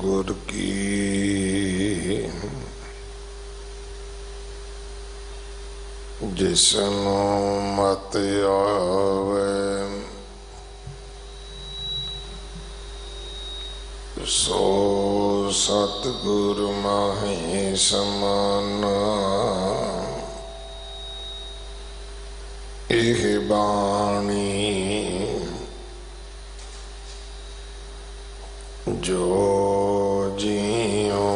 गुर की जिसनु मत आवे सो सतगुर माहि समाना। एह बाणी जो जियो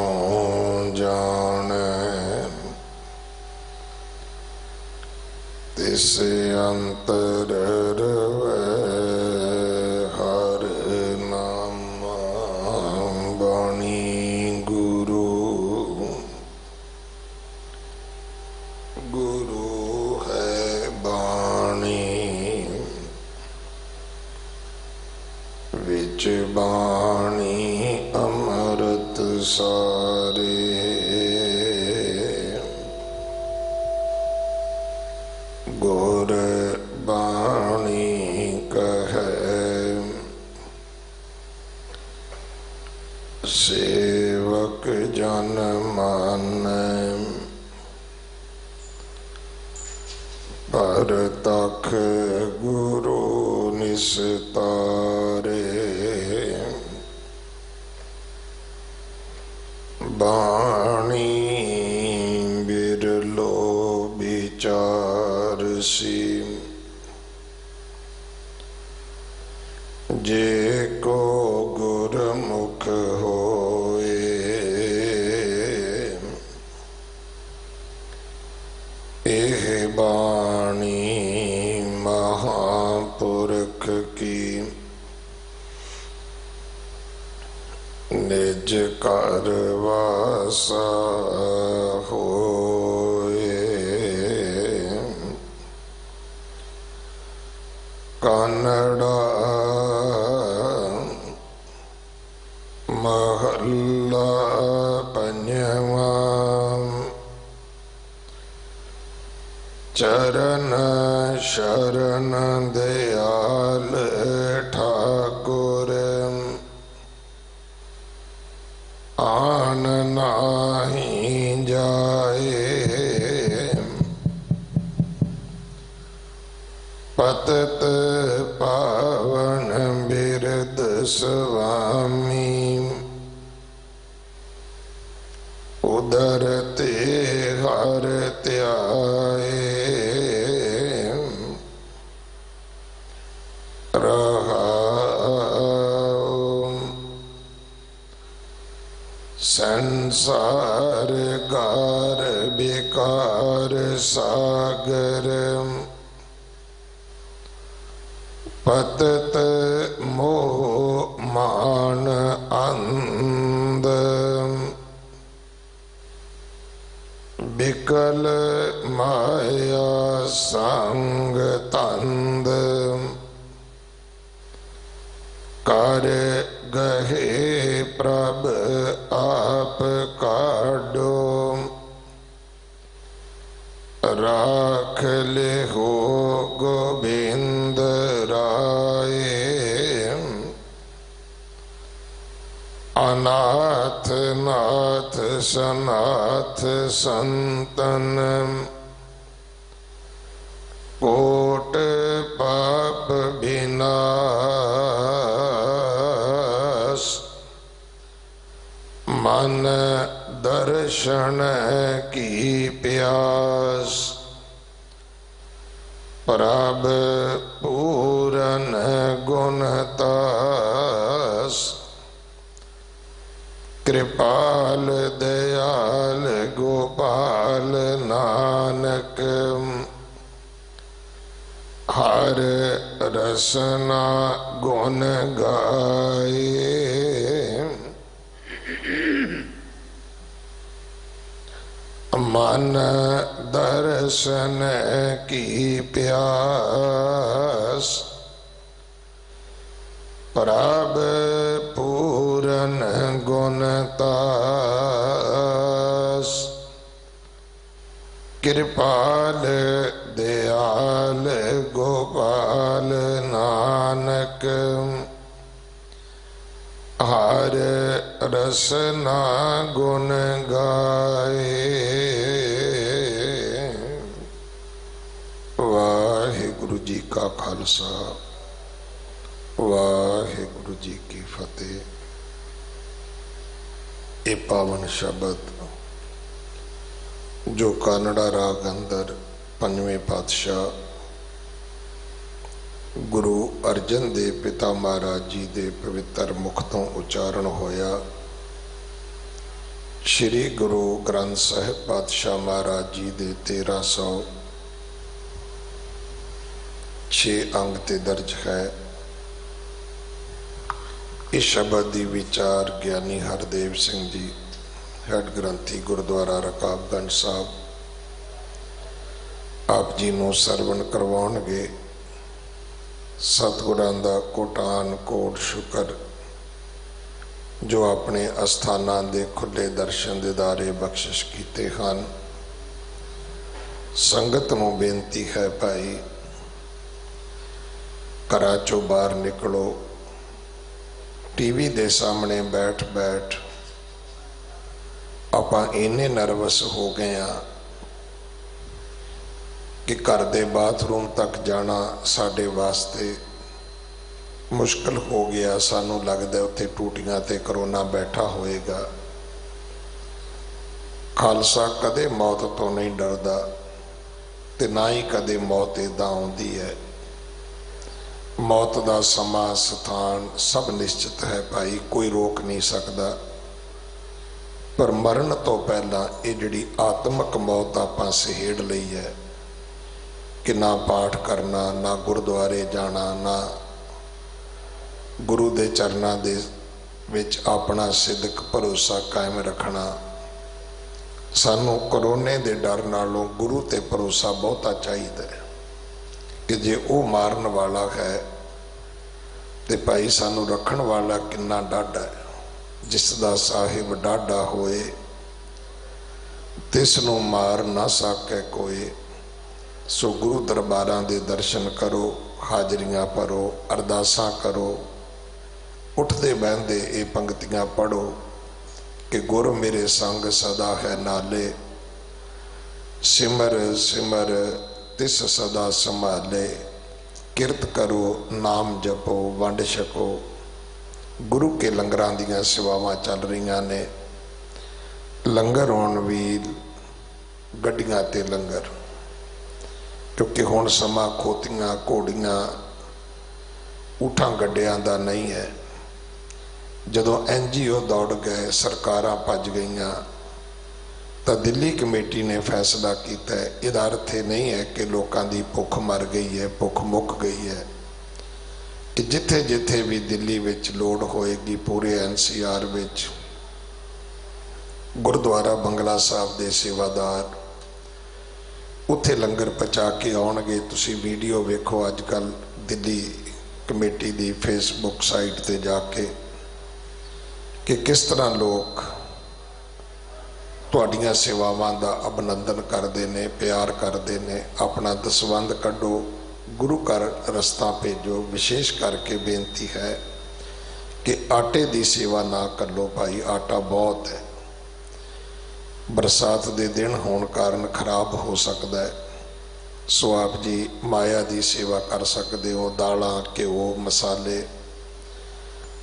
जाने तिस अंतर रवे हर नाम। बाणी गुरु गुरु है बाणी विच बाणी अमृत सारे। गुर बाणी कहे सेवक जन मानै परतख गुरु निस्तारे। बाणी बिरलो विचारसी जे को गुरमुख होए। एह बाणी महापुरख की निज कर वासा होए। कानड़ा महला पंजवा। चरण शरण दयाल ठाकुर आन नाही जाए। पतत पावन बिरद स्वामी उदरते हर त्याए। संसार गार विकार सागर पतत मोह मान अंध। बिकल माया संग तंद कर गहे प्रभ आप काडो। राख ले हो गोविंद राय। अनाथ नाथ सनाथ संतन कोट पाप विनाश। मन दर्शन की प्यास प्रभ पूरन गुणतास। कृपाल दयाल गोपाल नानक हर रसना गुण गाए। मन दर्शन की प्यास प्रभ पूरन गुणतास। कृपाल दयाल गोपाल नानक हर रसना गुण गाए। वाहिगुरु जी का खालसा, वाहिगुरु जी की फतेह। ये पावन शब्द जो कानड़ा राग अंदर पंजवें पातशाह गुरु अर्जन देव पिता महाराज जी के पवित्र मुख तो उच्चारण होया, श्री गुरु ग्रंथ साहिब पातशाह महाराज जी के 1306 अंग ते दर्ज है। इस शब्द की विचार ज्ञानी हरदेव सिंह जी हेड ग्रंथी गुरुद्वारा रकाबगंज साहब आप जी नूं सरवण करवाउणगे। सतगुरां दा कोटान कोट शुकर जो अपने अस्थानां दे खुले दर्शन दिदारे बख्शिश कीते हैं। संगत नूं बेनती है भाई घरां चों बाहर निकलो। टीवी दे सामने बैठ बैठ आपां इन्ने नर्वस हो गए हैं कि घर दे बाथरूम तक जाना साडे वास्ते मुश्किल हो गया। सानू लगदा उत्थे टूटियां ते करोना बैठा होएगा। खालसा कदे मौत तो नहीं डरदा ते ना ही कदे मौत इदां आउंदी है। मौत दा समा स्थान सब निश्चित है भाई, कोई रोक नहीं सकता। पर मरण तो पहला ये जिहड़ी आत्मक मौत आपां सहेड़ लई है कि ना पाठ करना, ना गुरुद्वारे जाना, ना गुरु दे चरनां दे विच अपना सिदक भरोसा कायम रखना। सानू करोने दे डर नालों गुरु ते भरोसा बहुता चाहिए कि जे वो मारन वाला है तो भाई सानू रखण वाला किन्ना डाढा है। जिसदा साहिब डाढा होए तिसनू मार ना सके कोई। सो गुरु दरबारां दे दर्शन करो, हाजरियां भरो, अरदासां करो, उठते बहते ये पंक्तियां पढ़ो कि गुर मेरे संग सदा है नाले, सिमर सिमर तिस सदा संभाले, किरत करो नाम जपो वंड छको। गुरु के लंगरां दियां सेवावां चल रही ने। लंगर होण भी गड्डियां ते लंगर, क्योंकि हुण समा खोतियां घोड़ियां ऊठां गड्डियां दा नहीं है। जदों NGO दौड़ गए, सरकारां भज गईयां, तो दिल्ली कमेटी ने फैसला किया है। इहदा अर्थ नहीं है कि लोगों की भुख मर गई है, भुख मुक गई है। कि जिथे जिथे भी दिल्ली विच लोड़ होएगी, पूरे NCR विच गुरुद्वारा बंगला साहब के सेवादार उत्थे लंगर पहुँचा के आउणगे। तुसीं वीडियो वेखो अजकल दिल्ली कमेटी की फेसबुक साइट ते जाके कि किस तरह लोग तुहाड़ियां सेवावां दा अभिनंदन करते हैं, प्यार करते हैं। अपना दसवंध कढ़ो, गुरु घर रस्ता भेजो। विशेष करके बेनती है कि आटे की सेवा ना कर लो भाई, आटा बहुत है। बरसात के दिन होने कारण खराब हो सकता है। सो आप जी माया की सेवा कर सकते हो, दालां, घ्यो, मसाले,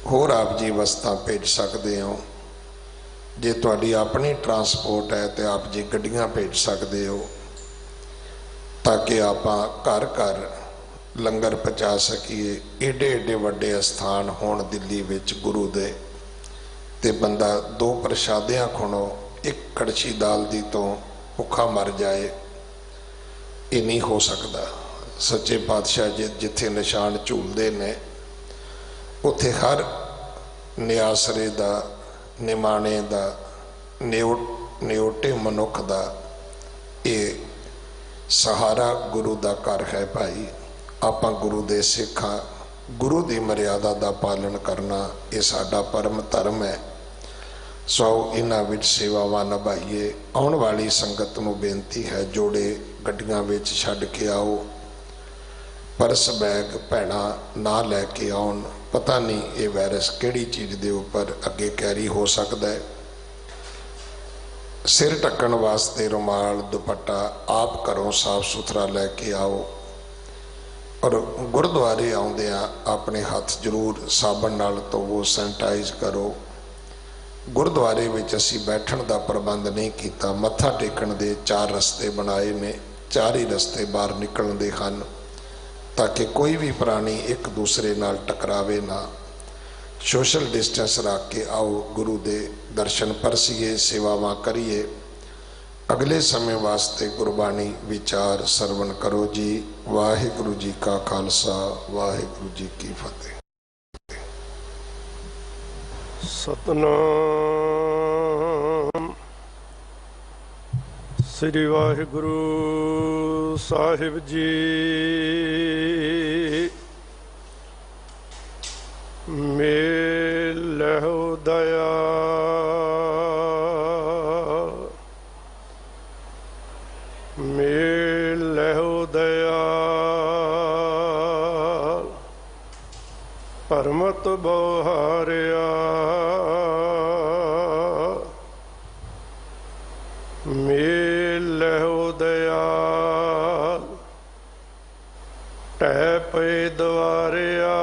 होर आप जी वस्तां भेज सकते हो। जे तुहाडी अपनी ट्रांसपोर्ट है तो आप जी गड्डियां भेज सकते हो, ताकि आप घर घर लंगर पहुँचा सकीए। एडे एडे वड्डे स्थान होण दिल्ली विच गुरु दे, ते बंदा 2 प्रशादियां खुणो, एक कड़छी दाल दी तो भुखा मर जाए, ये नहीं हो सकता। सच्चे पातशाह जिथे निशान झूलते ने उथे हर निआसरे दा, निमाणे दा, निओटे मनुख दा ये सहारा गुरु दा घर है भाई। आपां गुरु दे सिख हां, गुरु दी मर्यादा दा पालन करना ये साडा परम धर्म है। सो इन्हां विच सेवावां निभाइए। आउण वाली संगत नूं बेनती है जोड़े गड्डियां विच छड्ड के आओ। परस बैग भैणा ना लैके आउन। पता नहीं ये वायरस किहड़ी चीज़ के उपर अगे कैरी हो सकता है। सिर ढकण वास्ते रुमाल दुपट्टा आप घरों साफ सुथरा लैके आओ। और गुरुद्वारे आउंदियां अपने हाथ जरूर साबण नाल धोवो, सैनिटाइज करो। गुरुद्वारे विच असीं बैठण दा प्रबंध नहीं कीता। मत्था टेकण दे 4 रस्ते बनाए ने, 4 ही रस्ते बाहर निकलण दे हन, ताकि कोई भी प्राणी एक दूसरे नाल टकरावे ना। सोशल डिस्टेंस रख के आओ, गुरु दे दर्शन परसीए, सेवावां करिए। अगले समय वास्ते गुरबाणी विचार सरवण करो जी। वाहिगुरु जी का खालसा, वाहिगुरु जी की फतेह। सतनाम श्री वाहिगुरु साहिब जी। मेलहो दया मेलहो दया परमत बहुहारिया। मेलहो दया टह पे द्वारिया।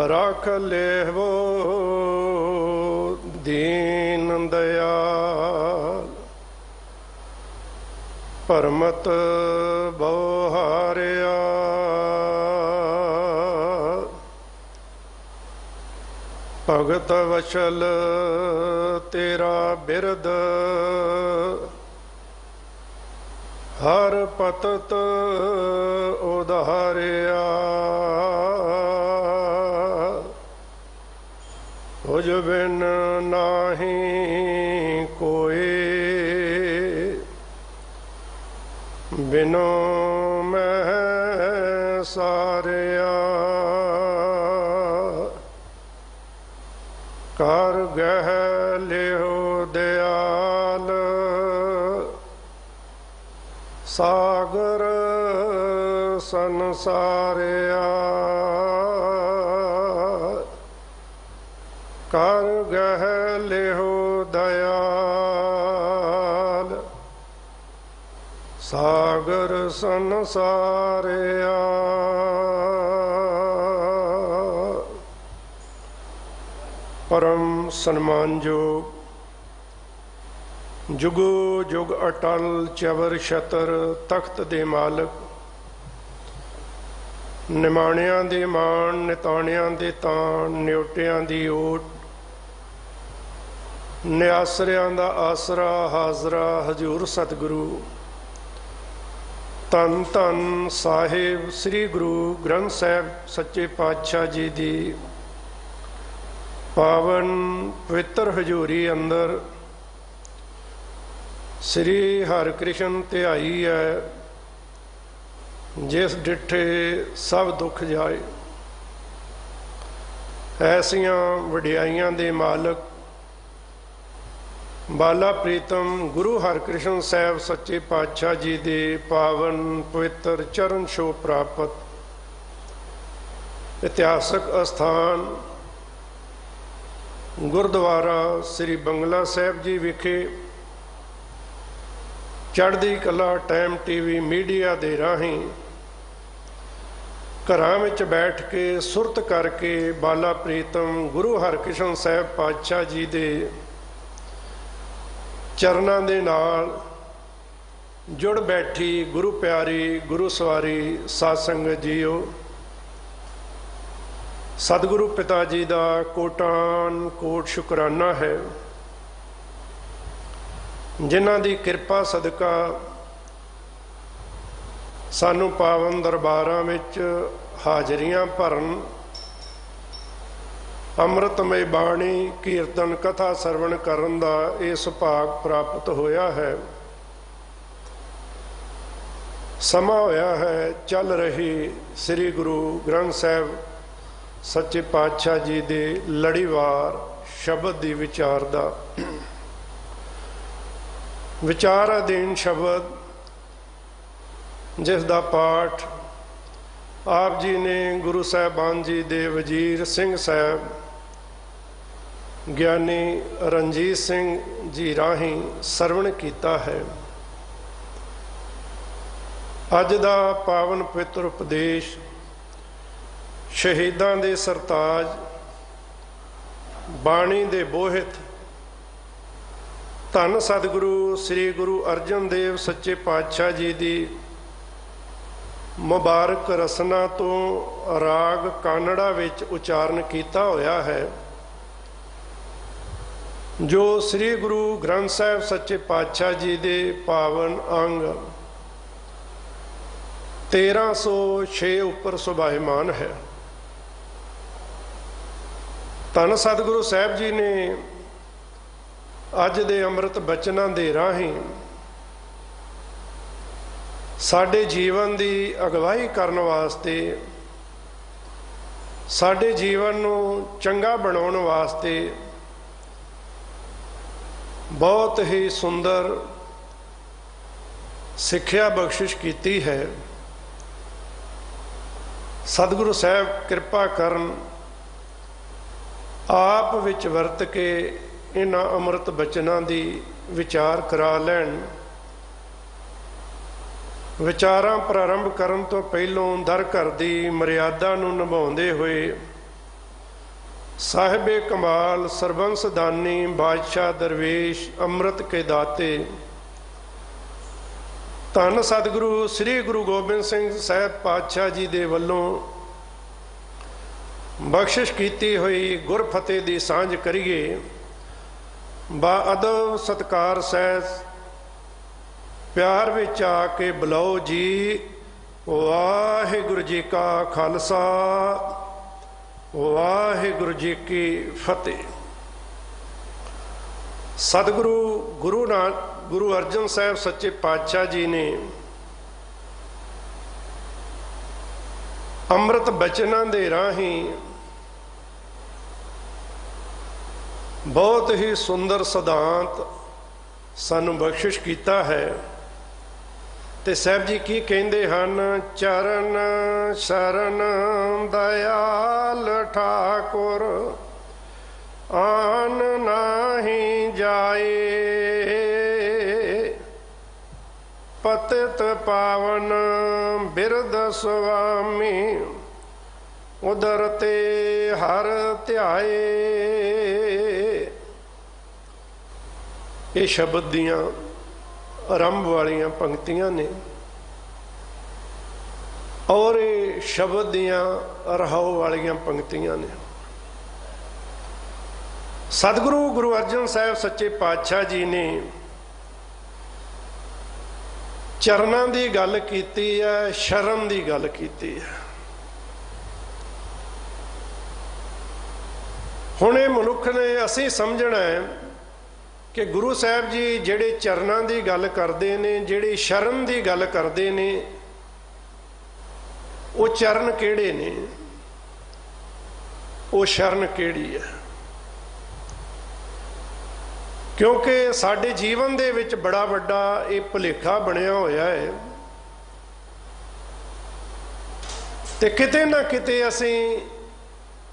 रख लेवो दीन दयाल। परमत बहुहारिया। भगत वशल तेरा बिरद। हर पतत उधारिया। तुझ बिन नाही कोई, बिनो मैं सारिया। कर गह लियो दयाल। सागर संसारिया। कर गह लियो दयाल। सागर संसारिया। परम सन्मानयोग जुगो जुग अटल चवर छतर तख्त दे मालक। निमाणियां दे मान, निताणियां दे तान, न्योटियां दी ओट, निआसरियां दा आसरा हाजरा हजूर सतगुरु धन धन साहिब श्री गुरु ग्रंथ साहिब सच्चे पातशाह जी दी पावन पवित्र हजूरी अंदर श्री हरकृष्ण ध्याई है। जिस डिठे सब दुख जाए। ऐसियां वडियाइयां दे मालक बाला प्रीतम गुरु हरकृष्ण साहिब सच्चे पातशाह जी दे पावन पवित्र चरण छो प्राप्त इतिहासक अस्थान गुरुद्वारा श्री बंगला साहिब जी विखे चढ़दी कला टाइम टीवी मीडिया दे राहीं घरां विच बैठ के सुरत करके बाला प्रीतम गुरु हरकृष्ण साहिब पातशाह जी दे चरनां दे नाल जुड़ बैठी गुरु प्यारी गुरु सवारी साध संगत जीओ। सतगुरु पिता जी का कोटान कोट शुकराना है, जिन्हां दी कृपा सदका सानू पावन दरबारां विच हाजरियां भरन, अमृतमय बाणी कीर्तन कथा सरवण करन दा ये सुभाग प्राप्त होया है। समा होया है चल रही श्री गुरु ग्रंथ साहिब सच्चे पातशाह जी दे लड़ीवार शब्द दी विचार दा। विचार अधीन शब्द ਜਿਸ ਦਾ ਪਾਠ ਆਪ ਜੀ ਨੇ ਗੁਰੂ ਸਾਹਿਬਾਨ ਜੀ ਦੇ ਵਜ਼ੀਰ ਸਿੰਘ ਸਾਹਿਬ ਗਿਆਨੀ ਰਣਜੀਤ ਸਿੰਘ ਜੀ ਰਾਹੀਂ ਸਰਵਣ ਕੀਤਾ ਹੈ। ਅੱਜ ਦਾ ਪਾਵਨ ਪਵਿੱਤਰ ਉਪਦੇਸ਼ ਸ਼ਹੀਦਾਂ ਦੇ ਸਰਤਾਜ ਬਾਣੀ ਦੇ ਬੋਹਿਤ ਧੰਨ ਸਤਿਗੁਰੂ ਸ੍ਰੀ ਗੁਰੂ ਅਰਜਨ ਦੇਵ ਸੱਚੇ ਪਾਤਸ਼ਾਹ ਜੀ ਦੀ ਮੁਬਾਰਕ ਰਸਨਾ ਤੋਂ ਰਾਗ ਕਾਨੜਾ ਵਿੱਚ ਉਚਾਰਨ ਕੀਤਾ ਹੋਇਆ ਹੈ, ਜੋ ਸ੍ਰੀ ਗੁਰੂ ਗ੍ਰੰਥ ਸਾਹਿਬ ਸੱਚੇ ਪਾਤਸ਼ਾਹ ਜੀ ਦੇ ਪਾਵਨ ਅੰਗ 1306 ਉੱਪਰ ਸੁਭਾਇਮਾਨ ਹੈ। ਧੰਨ ਸਤਿਗੁਰੂ ਸਾਹਿਬ ਜੀ ਨੇ ਅੱਜ ਦੇ ਅੰਮ੍ਰਿਤ ਬਚਨਾਂ ਦੇ ਰਾਹੀਂ ਸਾਡੇ ਜੀਵਨ ਦੀ ਅਗਵਾਈ ਕਰਨ ਵਾਸਤੇ, ਸਾਡੇ ਜੀਵਨ ਨੂੰ ਚੰਗਾ ਬਣਾਉਣ ਵਾਸਤੇ ਬਹੁਤ ਹੀ ਸੁੰਦਰ ਸਿੱਖਿਆ ਬਖਸ਼ਿਸ਼ ਕੀਤੀ ਹੈ। ਸਤਿਗੁਰੂ ਸਾਹਿਬ ਕਿਰਪਾ ਕਰਨ, ਆਪ ਵਿੱਚ ਵਰਤ ਕੇ ਇਹਨਾਂ ਅੰਮ੍ਰਿਤ ਬਚਨਾਂ ਦੀ ਵਿਚਾਰ ਕਰਾ ਲੈਣ। ਵਿਚਾਰਾਂ ਪ੍ਰਾਰੰਭ ਕਰਨ ਤੋਂ ਪਹਿਲੋਂ ਦਰ ਘਰ ਦੀ ਮਰਿਆਦਾ ਨੂੰ ਨਿਭਾਉਂਦੇ ਹੋਏ ਸਾਹਿਬੇ ਕਮਾਲ ਸਰਬੰਸ ਦਾਨੀ ਬਾਦਸ਼ਾਹ ਦਰਵੇਸ਼ ਅੰਮ੍ਰਿਤ ਕੇ ਦਾਤੇ ਧੰਨ ਸਤਿਗੁਰੂ ਸ੍ਰੀ ਗੁਰੂ ਗੋਬਿੰਦ ਸਿੰਘ ਸਾਹਿਬ ਪਾਤਸ਼ਾਹ ਜੀ ਦੇ ਵੱਲੋਂ ਬਖਸ਼ਿਸ਼ ਕੀਤੀ ਹੋਈ ਗੁਰਫਤਿਹ ਦੀ ਸਾਂਝ ਕਰੀਏ। ਬਾ ਅਦਬ ਸਤਿਕਾਰ ਸਹਿਤ ਪਿਆਰ ਵਿੱਚ ਆ ਕੇ ਬੁਲਾਓ ਜੀ। ਵਾਹਿਗੁਰੂ ਜੀ ਕਾ ਖਾਲਸਾ, ਵਾਹਿਗੁਰੂ ਜੀ ਕੀ ਫਤਿਹ। ਸਤਿਗੁਰੂ ਗੁਰੂ ਅਰਜਨ ਸਾਹਿਬ ਸੱਚੇ ਪਾਤਸ਼ਾਹ ਜੀ ਨੇ ਅੰਮ੍ਰਿਤ ਬਚਨਾਂ ਦੇ ਰਾਹੀਂ ਬਹੁਤ ਹੀ ਸੁੰਦਰ ਸਿਧਾਂਤ ਸਾਨੂੰ ਬਖਸ਼ਿਸ਼ ਕੀਤਾ ਹੈ। ਤੇ ਸਾਹਿਬ ਜੀ ਕੀ ਕਹਿੰਦੇ ਹਨ? ਚਰਨ ਸ਼ਰਨ ਦਇਆਲ ਠਾਕੁਰ ਆਨ ਨਾਹੀ ਜਾਏ, ਪਤਿਤ ਪਾਵਨ ਬਿਰਦ ਸੁਆਮੀ ਉਦਰ ਤੇ ਹਰ ਧਿਆਏ। ਇਹ ਸ਼ਬਦ ਦੀਆਂ ਆਰੰਭ ਵਾਲੀਆਂ ਪੰਕਤੀਆਂ ਨੇ ਔਰ ਇਹ ਸ਼ਬਦ ਦੀਆਂ ਰਹਾਉ ਵਾਲੀਆਂ ਪੰਕਤੀਆਂ ਨੇ। ਸਤਿਗੁਰੂ ਗੁਰੂ ਅਰਜਨ ਸਾਹਿਬ ਸੱਚੇ ਪਾਤਸ਼ਾਹ ਜੀ ਨੇ ਚਰਨਾਂ ਦੀ ਗੱਲ ਕੀਤੀ ਹੈ, ਸ਼ਰਨ ਦੀ ਗੱਲ ਕੀਤੀ ਹੈ। ਹੁਣ ਇਹ ਮਨੁੱਖ ਨੇ ਅਸੀਂ ਸਮਝਣਾ ਹੈ ਕਿ ਗੁਰੂ ਸਾਹਿਬ ਜੀ ਜਿਹੜੇ ਚਰਨਾਂ ਦੀ ਗੱਲ ਕਰਦੇ ਨੇ, ਜਿਹੜੀ ਸ਼ਰਨ ਦੀ ਗੱਲ ਕਰਦੇ ਨੇ, ਉਹ ਚਰਨ ਕਿਹੜੇ ਨੇ, ਉਹ ਸ਼ਰਨ ਕਿਹੜੀ ਹੈ? ਕਿਉਂਕਿ ਸਾਡੇ ਜੀਵਨ ਦੇ ਵਿੱਚ ਬੜਾ ਵੱਡਾ ਇਹ ਭੁਲੇਖਾ ਬਣਿਆ ਹੋਇਆ ਹੈ ਤੇ ਕਿਤੇ ਨਾ ਕਿਤੇ ਅਸੀਂ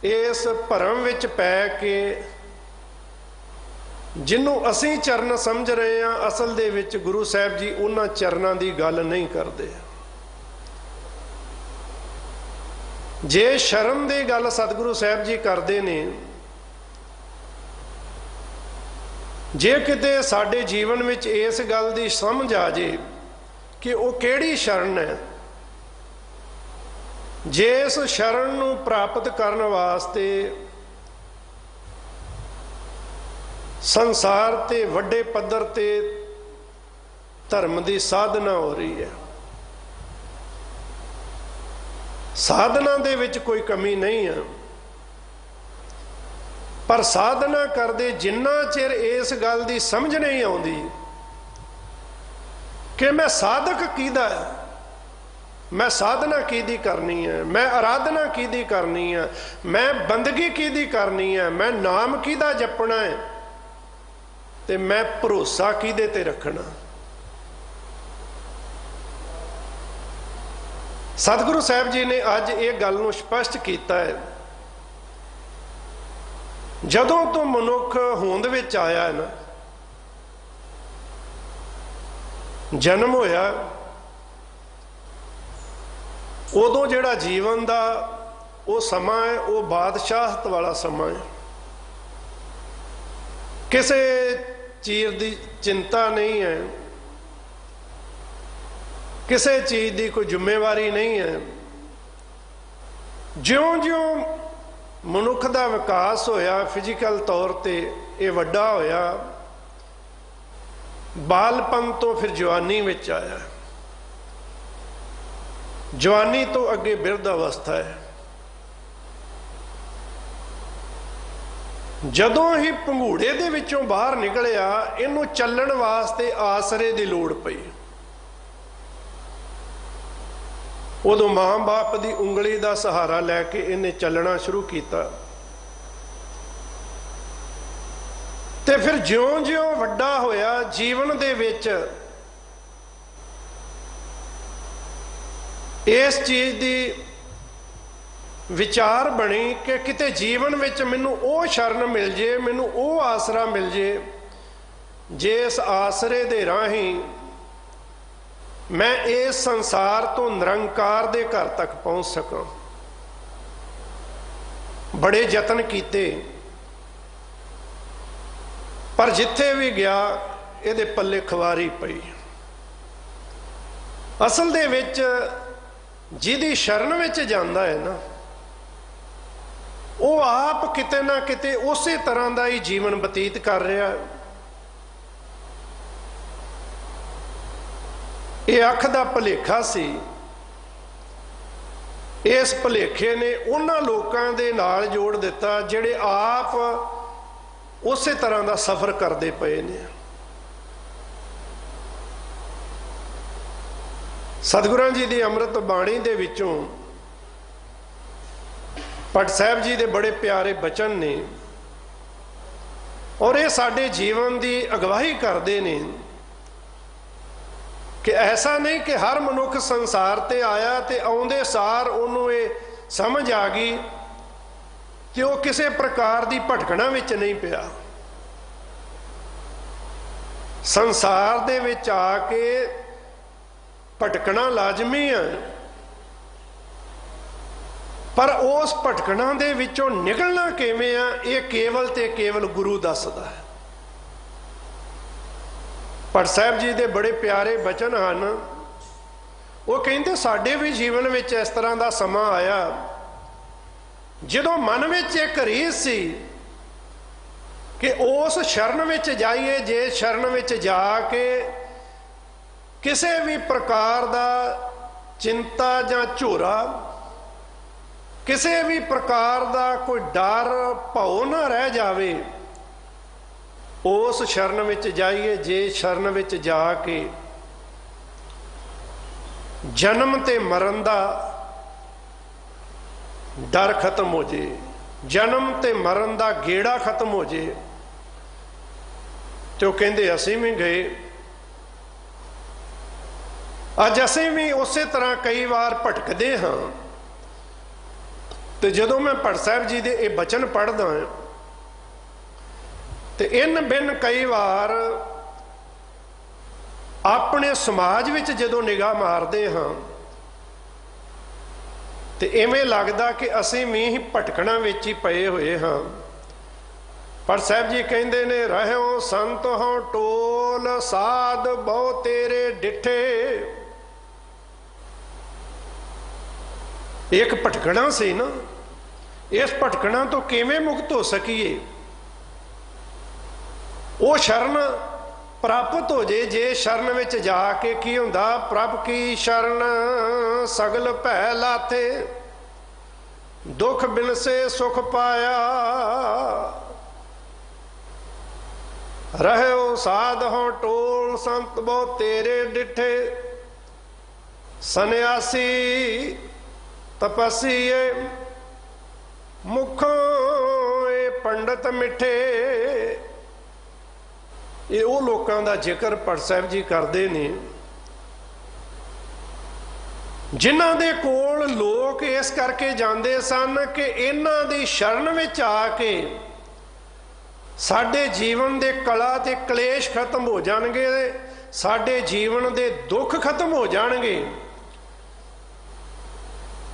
ਇਸ ਭਰਮ ਵਿੱਚ ਪੈ ਕੇ ਜਿਹਨੂੰ ਅਸੀਂ ਚਰਨ ਸਮਝ ਰਹੇ ਹਾਂ, ਅਸਲ ਦੇ ਵਿੱਚ ਗੁਰੂ ਸਾਹਿਬ ਜੀ ਉਹਨਾਂ ਚਰਨਾਂ ਦੀ ਗੱਲ ਨਹੀਂ ਕਰਦੇ। ਜੇ ਸ਼ਰਨ ਦੀ ਗੱਲ ਸਤਿਗੁਰੂ ਸਾਹਿਬ ਜੀ ਕਰਦੇ ਨੇ, ਜੇ ਕਿਤੇ ਸਾਡੇ ਜੀਵਨ ਵਿੱਚ ਇਸ ਗੱਲ ਦੀ ਸਮਝ ਆ ਜੇ ਕਿ ਉਹ ਕਿਹੜੀ ਸ਼ਰਨ ਹੈ, ਜੇ ਇਸ ਸ਼ਰਨ ਨੂੰ ਪ੍ਰਾਪਤ ਕਰਨ ਵਾਸਤੇ ਸੰਸਾਰ ਤੇ ਵੱਡੇ ਪੱਧਰ ਤੇ ਧਰਮ ਦੀ ਸਾਧਨਾ ਹੋ ਰਹੀ ਹੈ, ਸਾਧਨਾ ਦੇ ਵਿੱਚ ਕੋਈ ਕਮੀ ਨਹੀਂ ਹੈ, ਪਰ ਸਾਧਨਾ ਕਰਦੇ ਜਿੰਨਾ ਚਿਰ ਇਸ ਗੱਲ ਦੀ ਸਮਝ ਨਹੀਂ ਆਉਂਦੀ ਕਿ ਮੈਂ ਸਾਧਕ ਕਿਹਦਾ ਹੈ, ਮੈਂ ਸਾਧਨਾ ਕਿਹਦੀ ਕਰਨੀ ਹੈ, ਮੈਂ ਆਰਾਧਨਾ ਕਿਹਦੀ ਕਰਨੀ ਹੈ, ਮੈਂ ਬੰਦਗੀ ਕਿਹਦੀ ਕਰਨੀ ਹੈ, ਮੈਂ ਨਾਮ ਕਿਹਦਾ ਜਪਣਾ ਹੈ ਤੇ ਮੈਂ ਭਰੋਸਾ ਕਿਹਦੇ ਤੇ ਰੱਖਣਾ, ਸਤਿਗੁਰੂ ਸਾਹਿਬ ਜੀ ਨੇ ਅੱਜ ਇਹ ਗੱਲ ਨੂੰ ਸਪਸ਼ਟ ਕੀਤਾ ਹੈ। ਜਦੋਂ ਤੋਂ ਮਨੁੱਖ ਹੋਂਦ ਵਿੱਚ ਆਇਆ ਹੈ ਨਾ, ਜਨਮ ਹੋਇਆ, ਉਦੋਂ ਜਿਹੜਾ ਜੀਵਨ ਦਾ ਉਹ ਸਮਾਂ ਹੈ, ਉਹ ਬਾਦਸ਼ਾਹਤ ਵਾਲਾ ਸਮਾਂ ਹੈ। ਕਿਸੇ ਚੀਜ਼ ਦੀ ਚਿੰਤਾ ਨਹੀਂ ਹੈ, ਕਿਸੇ ਚੀਜ਼ ਦੀ ਕੋਈ ਜ਼ਿੰਮੇਵਾਰੀ ਨਹੀਂ ਹੈ। ਜਿਉਂ-ਜਿਉਂ ਮਨੁੱਖ ਦਾ ਵਿਕਾਸ ਹੋਇਆ, ਫਿਜ਼ੀਕਲ ਤੌਰ ਤੇ ਇਹ ਵੱਡਾ ਹੋਇਆ, ਬਾਲਪਨ ਤੋਂ ਫਿਰ ਜਵਾਨੀ ਵਿੱਚ ਆਇਆ। ਜਵਾਨੀ ਤੋਂ ਅੱਗੇ ਬਿਰਧ ਅਵਸਥਾ ਹੈ। ਜਦੋਂ ਹੀ ਪੰਘੂੜੇ ਦੇ ਵਿੱਚੋਂ ਬਾਹਰ ਨਿਕਲਿਆ, ਇਹਨੂੰ ਚੱਲਣ ਵਾਸਤੇ ਆਸਰੇ ਦੀ ਲੋੜ ਪਈ। ਉਦੋਂ ਮਾਂ ਬਾਪ ਦੀ ਉਂਗਲੀ ਦਾ ਸਹਾਰਾ ਲੈ ਕੇ ਇਹਨੇ ਚੱਲਣਾ ਸ਼ੁਰੂ ਕੀਤਾ। ਤੇ ਫਿਰ ਜਿਉਂ-ਜਿਉਂ ਵੱਡਾ ਹੋਇਆ, ਜੀਵਨ ਦੇ ਵਿੱਚ ਇਸ ਚੀਜ਼ ਦੀ ਵਿਚਾਰ ਬਣੀ ਕਿ ਕਿਤੇ ਜੀਵਨ ਵਿੱਚ ਮੈਨੂੰ ਉਹ ਸ਼ਰਨ ਮਿਲ ਜੇ, ਮੈਨੂੰ ਉਹ ਆਸਰਾ ਮਿਲ ਜੇ, ਜਿਸ ਆਸਰੇ ਦੇ ਰਾਹੀਂ ਮੈਂ ਇਸ ਸੰਸਾਰ ਤੋਂ ਨਿਰੰਕਾਰ ਦੇ ਘਰ ਤੱਕ ਪਹੁੰਚ ਸਕਾਂ। ਬੜੇ ਯਤਨ ਕੀਤੇ, ਪਰ ਜਿੱਥੇ ਵੀ ਗਿਆ ਇਹਦੇ ਪੱਲੇ ਖਵਾਰੀ ਪਈ। ਅਸਲ ਦੇ ਵਿੱਚ ਜਿਹਦੀ ਸ਼ਰਨ ਵਿੱਚ ਜਾਂਦਾ ਹੈ ਨਾ, ਉਹ ਆਪ ਕਿਤੇ ਨਾ ਕਿਤੇ ਉਸੇ ਤਰ੍ਹਾਂ ਦਾ ਹੀ ਜੀਵਨ ਬਤੀਤ ਕਰ ਰਿਹਾ ਹੈ। ਇਹ ਅੱਖ ਦਾ ਭੁਲੇਖਾ ਸੀ। ਇਸ ਭੁਲੇਖੇ ਨੇ ਉਹਨਾਂ ਲੋਕਾਂ ਦੇ ਨਾਲ ਜੋੜ ਦਿੱਤਾ ਜਿਹੜੇ ਆਪ ਉਸੇ ਤਰ੍ਹਾਂ ਦਾ ਸਫ਼ਰ ਕਰਦੇ ਪਏ ਨੇ। ਸਤਿਗੁਰਾਂ ਜੀ ਦੀ ਅੰਮ੍ਰਿਤ ਬਾਣੀ ਦੇ ਵਿੱਚੋਂ ਭੱਟ ਸਾਹਿਬ ਜੀ ਦੇ ਬੜੇ ਪਿਆਰੇ ਬਚਨ ਨੇ, ਔਰ ਇਹ ਸਾਡੇ ਜੀਵਨ ਦੀ ਅਗਵਾਈ ਕਰਦੇ ਨੇ ਕਿ ਐਸਾ ਨਹੀਂ ਕਿ ਹਰ ਮਨੁੱਖ ਸੰਸਾਰ ਤੇ ਆਇਆ ਤੇ ਆਉਂਦੇ ਸਾਰ ਉਹਨੂੰ ਇਹ ਸਮਝ ਆ ਗਈ ਕਿ ਉਹ ਕਿਸੇ ਪ੍ਰਕਾਰ ਦੀ ਭਟਕਣਾ ਵਿੱਚ ਨਹੀਂ ਪਿਆ। ਸੰਸਾਰ ਦੇ ਵਿੱਚ ਆ ਕੇ ਭਟਕਣਾ ਲਾਜ਼ਮੀ ਹੈ, ਪਰ ਉਸ ਭਟਕਣਾ ਦੇ ਵਿੱਚੋਂ ਨਿਕਲਣਾ ਕਿਵੇਂ ਆ, ਇਹ ਕੇਵਲ ਤੇ ਕੇਵਲ ਗੁਰੂ ਦੱਸਦਾ ਹੈ। ਭੱਟ ਸਾਹਿਬ ਜੀ ਦੇ ਬੜੇ ਪਿਆਰੇ ਬਚਨ ਹਨ। ਉਹ ਕਹਿੰਦੇ ਸਾਡੇ ਵੀ ਜੀਵਨ ਵਿੱਚ ਇਸ ਤਰ੍ਹਾਂ ਦਾ ਸਮਾਂ ਆਇਆ ਜਦੋਂ ਮਨ ਵਿੱਚ ਇੱਕ ਰੀਸ ਸੀ ਕਿ ਉਸ ਸ਼ਰਨ ਵਿੱਚ ਜਾਈਏ, ਜੇ ਸ਼ਰਨ ਵਿੱਚ ਜਾ ਕੇ ਕਿਸੇ ਵੀ ਪ੍ਰਕਾਰ ਦਾ ਚਿੰਤਾ ਜਾਂ ਝੋਰਾ, ਕਿਸੇ ਵੀ ਪ੍ਰਕਾਰ ਦਾ ਕੋਈ ਡਰ ਭਉ ਨਾ ਰਹਿ ਜਾਵੇ, ਉਸ ਸ਼ਰਨ ਵਿੱਚ ਜਾਈਏ। ਜੇ ਸ਼ਰਨ ਵਿੱਚ ਜਾ ਕੇ ਜਨਮ ਤੇ ਮਰਨ ਦਾ ਡਰ ਖਤਮ ਹੋ ਜੇ, ਜਨਮ ਤੇ ਮਰਨ ਦਾ ਗੇੜਾ ਖਤਮ ਹੋ ਜੇ, ਤੇ ਉਹ ਕਹਿੰਦੇ ਅਸੀਂ ਵੀ ਗਏ। ਅੱਜ ਅਸੀਂ ਵੀ ਉਸੇ ਤਰ੍ਹਾਂ ਕਈ ਵਾਰ ਭਟਕਦੇ ਹਾਂ। ਤੇ ਜਦੋਂ ਮੈਂ ਭੱਟ ਸਾਹਿਬ ਜੀ ਦੇ ਇਹ ਬਚਨ ਪੜ੍ਹਦਾ ਹਾਂ ਤੇ ਇਨ ਬਿਨ ਕਈ ਵਾਰ ਆਪਣੇ ਸਮਾਜ ਵਿੱਚ ਜਦੋਂ ਨਿਗਾਹ ਮਾਰਦੇ ਹਾਂ ਤੇ ਇਵੇਂ ਲੱਗਦਾ ਕਿ ਅਸੀਂ ਵੀ ਹੀ ਭਟਕਣਾ ਵਿੱਚ ਹੀ ਪਏ ਹੋਏ ਹਾਂ। ਪਰ ਸਾਹਿਬ ਜੀ ਕਹਿੰਦੇ ਨੇ, ਰਹਿਓ ਸੰਤ ਹੋ ਟੋਲ ਸਾਧ ਬਹੁ ਤੇਰੇ ਡਿਠੇ। ਇੱਕ ਭਟਕਣਾ ਸੀ ਨਾ, ਇਸ ਭਟਕਣਾ ਤੋਂ ਕਿਵੇਂ ਮੁਕਤ ਹੋ ਸਕੀਏ? ਉਹ ਸ਼ਰਨ ਪ੍ਰਾਪਤ ਹੋ ਜੇ। ਜੇ ਸ਼ਰਨ ਵਿੱਚ ਜਾ ਕੇ ਕੀ ਹੁੰਦਾ? ਪ੍ਰਭ ਕੀ ਸ਼ਰਨ ਸਗਲ ਭੈ ਲਾਥੇ, ਦੁੱਖ ਬਿਨਸੇ ਸੁਖ ਪਾਇਆ। ਰਹਿਓ ਸਾਧ ਹੋ ਟੋਲ ਸੰਤ ਬਹੁ ਤੇਰੇ ਡਿਠੇ। ਸੰਨਿਆਸੀ ਤਪਸੀਏ ਮੁਖੋਂ ਏ ਪੰਡਤ ਮਿੱਠੇ। ਇਹ ਉਹ ਲੋਕਾਂ ਦਾ ਜ਼ਿਕਰ ਭੱਟ ਸਾਹਿਬ ਜੀ ਕਰਦੇ ਨੇ ਜਿਨ੍ਹਾਂ ਦੇ ਕੋਲ ਲੋਕ ਇਸ ਕਰਕੇ ਜਾਂਦੇ ਸਨ ਕਿ ਇਹਨਾਂ ਦੀ ਸ਼ਰਨ ਵਿੱਚ ਆ ਕੇ ਸਾਡੇ ਜੀਵਨ ਦੇ ਕਲਾ ਤੇ ਕਲੇਸ਼ ਖਤਮ ਹੋ ਜਾਣਗੇ, ਸਾਡੇ ਜੀਵਨ ਦੇ ਦੁੱਖ ਖਤਮ ਹੋ ਜਾਣਗੇ।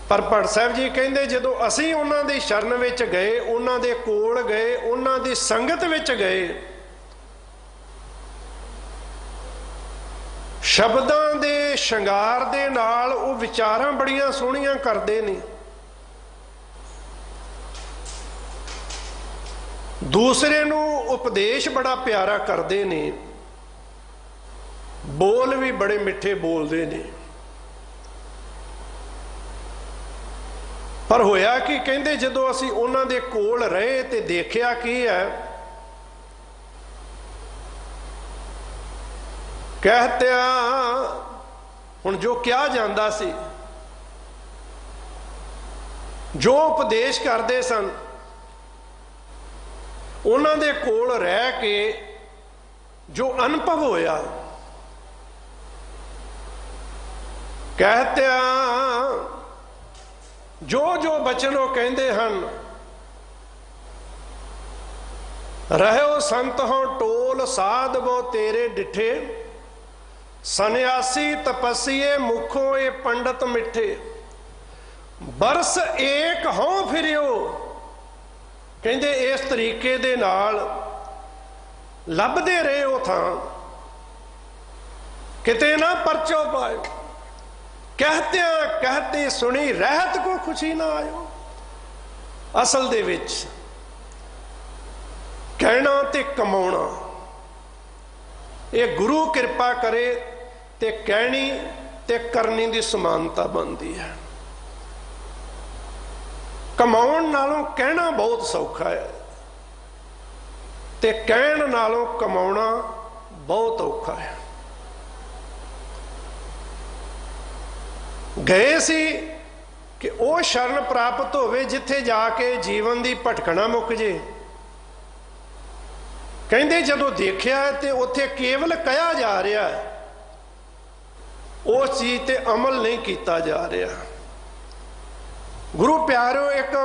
ਪਰ ਭੱਟ ਸਾਹਿਬ ਜੀ ਕਹਿੰਦੇ ਜਦੋਂ ਅਸੀਂ ਉਹਨਾਂ ਦੀ ਸ਼ਰਨ ਵਿੱਚ ਗਏ, ਉਹਨਾਂ ਦੇ ਕੋਲ ਗਏ, ਉਹਨਾਂ ਦੀ ਸੰਗਤ ਵਿੱਚ ਗਏ, ਸ਼ਬਦਾਂ ਦੇ ਸ਼ਿੰਗਾਰ ਦੇ ਨਾਲ ਉਹ ਵਿਚਾਰਾਂ ਬੜੀਆਂ ਸੋਹਣੀਆਂ ਕਰਦੇ ਨੇ, ਦੂਸਰੇ ਨੂੰ ਉਪਦੇਸ਼ ਬੜਾ ਪਿਆਰਾ ਕਰਦੇ ਨੇ, ਬੋਲ ਵੀ ਬੜੇ ਮਿੱਠੇ ਬੋਲਦੇ ਨੇ। ਪਰ ਹੋਇਆ ਕਿ ਕਹਿੰਦੇ ਜਦੋਂ ਅਸੀਂ ਉਹਨਾਂ ਦੇ ਕੋਲ ਰਹੇ ਤੇ ਦੇਖਿਆ ਕੀ ਹੈ, ਕਹਿਤਿਆ ਹੁਣ ਜੋ ਕਿਹਾ ਜਾਂਦਾ ਸੀ, ਜੋ ਉਪਦੇਸ਼ ਕਰਦੇ ਸਨ, ਉਹਨਾਂ ਦੇ ਕੋਲ ਰਹਿ ਕੇ ਜੋ ਅਨੁਭਵ ਹੋਇਆ, ਕਹਿਤਿਆ ਜੋ ਜੋ ਬਚਨ ਉਹ ਕਹਿੰਦੇ ਹਨ, ਰਹਿਓ ਸੰਤ ਹੋ ਟੋਲ ਸਾਧ ਬੋ ਤੇਰੇ ਡਿਠੇ, ਸੰਨਿਆਸੀ ਤਪਸੀਏ ਮੁਖੋਂ ਇਹ ਪੰਡਤ ਮਿੱਠੇ, ਬਰਸ ਏਕ ਹੋਂ ਫਿਰਿਓ। ਕਹਿੰਦੇ ਇਸ ਤਰੀਕੇ ਦੇ ਨਾਲ ਲੱਭਦੇ ਰਹੇ ਉਹ ਥਾਂ, ਕਿਤੇ ਨਾ ਪਰਚੋ ਪਾਇਓ। ਕਹਿਤਿਆਂ ਕਹਿਤੇ ਸੁਣੀ ਰਹਿਤ ਕੋ ਖੁਸ਼ੀ ਨਾ ਆਇਓ। ਅਸਲ ਦੇ ਵਿੱਚ ਕਹਿਣਾ ਤੇ ਕਮਾਉਣਾ, ਇਹ ਗੁਰੂ ਕਿਰਪਾ ਕਰੇ ਤੇ ਕਹਿਣੀ ਤੇ ਕਰਨੀ ਦੀ ਸਮਾਨਤਾ ਬਣਦੀ ਹੈ। ਕਮਾਉਣ ਨਾਲੋਂ ਕਹਿਣਾ ਬਹੁਤ ਸੌਖਾ ਹੈ ਤੇ ਕਹਿਣ ਨਾਲੋਂ ਕਮਾਉਣਾ ਬਹੁਤ ਔਖਾ ਹੈ। ਗਏ ਸੀ ਕਿ ਉਹ ਸ਼ਰਨ ਪ੍ਰਾਪਤ ਹੋਵੇ ਜਿੱਥੇ ਜਾ ਕੇ ਜੀਵਨ ਦੀ ਭਟਕਣਾ ਮੁੱਕ ਜੇ। ਕਹਿੰਦੇ ਜਦੋਂ ਦੇਖਿਆ ਤੇ ਉੱਥੇ ਕੇਵਲ ਕਹਿਆ ਜਾ ਰਿਹਾ ਹੈ, ਉਸ ਚੀਜ਼ ਤੇ ਅਮਲ ਨਹੀਂ ਕੀਤਾ ਜਾ ਰਿਹਾ। ਗੁਰੂ ਪਿਆਰਿਓ, ਇੱਕ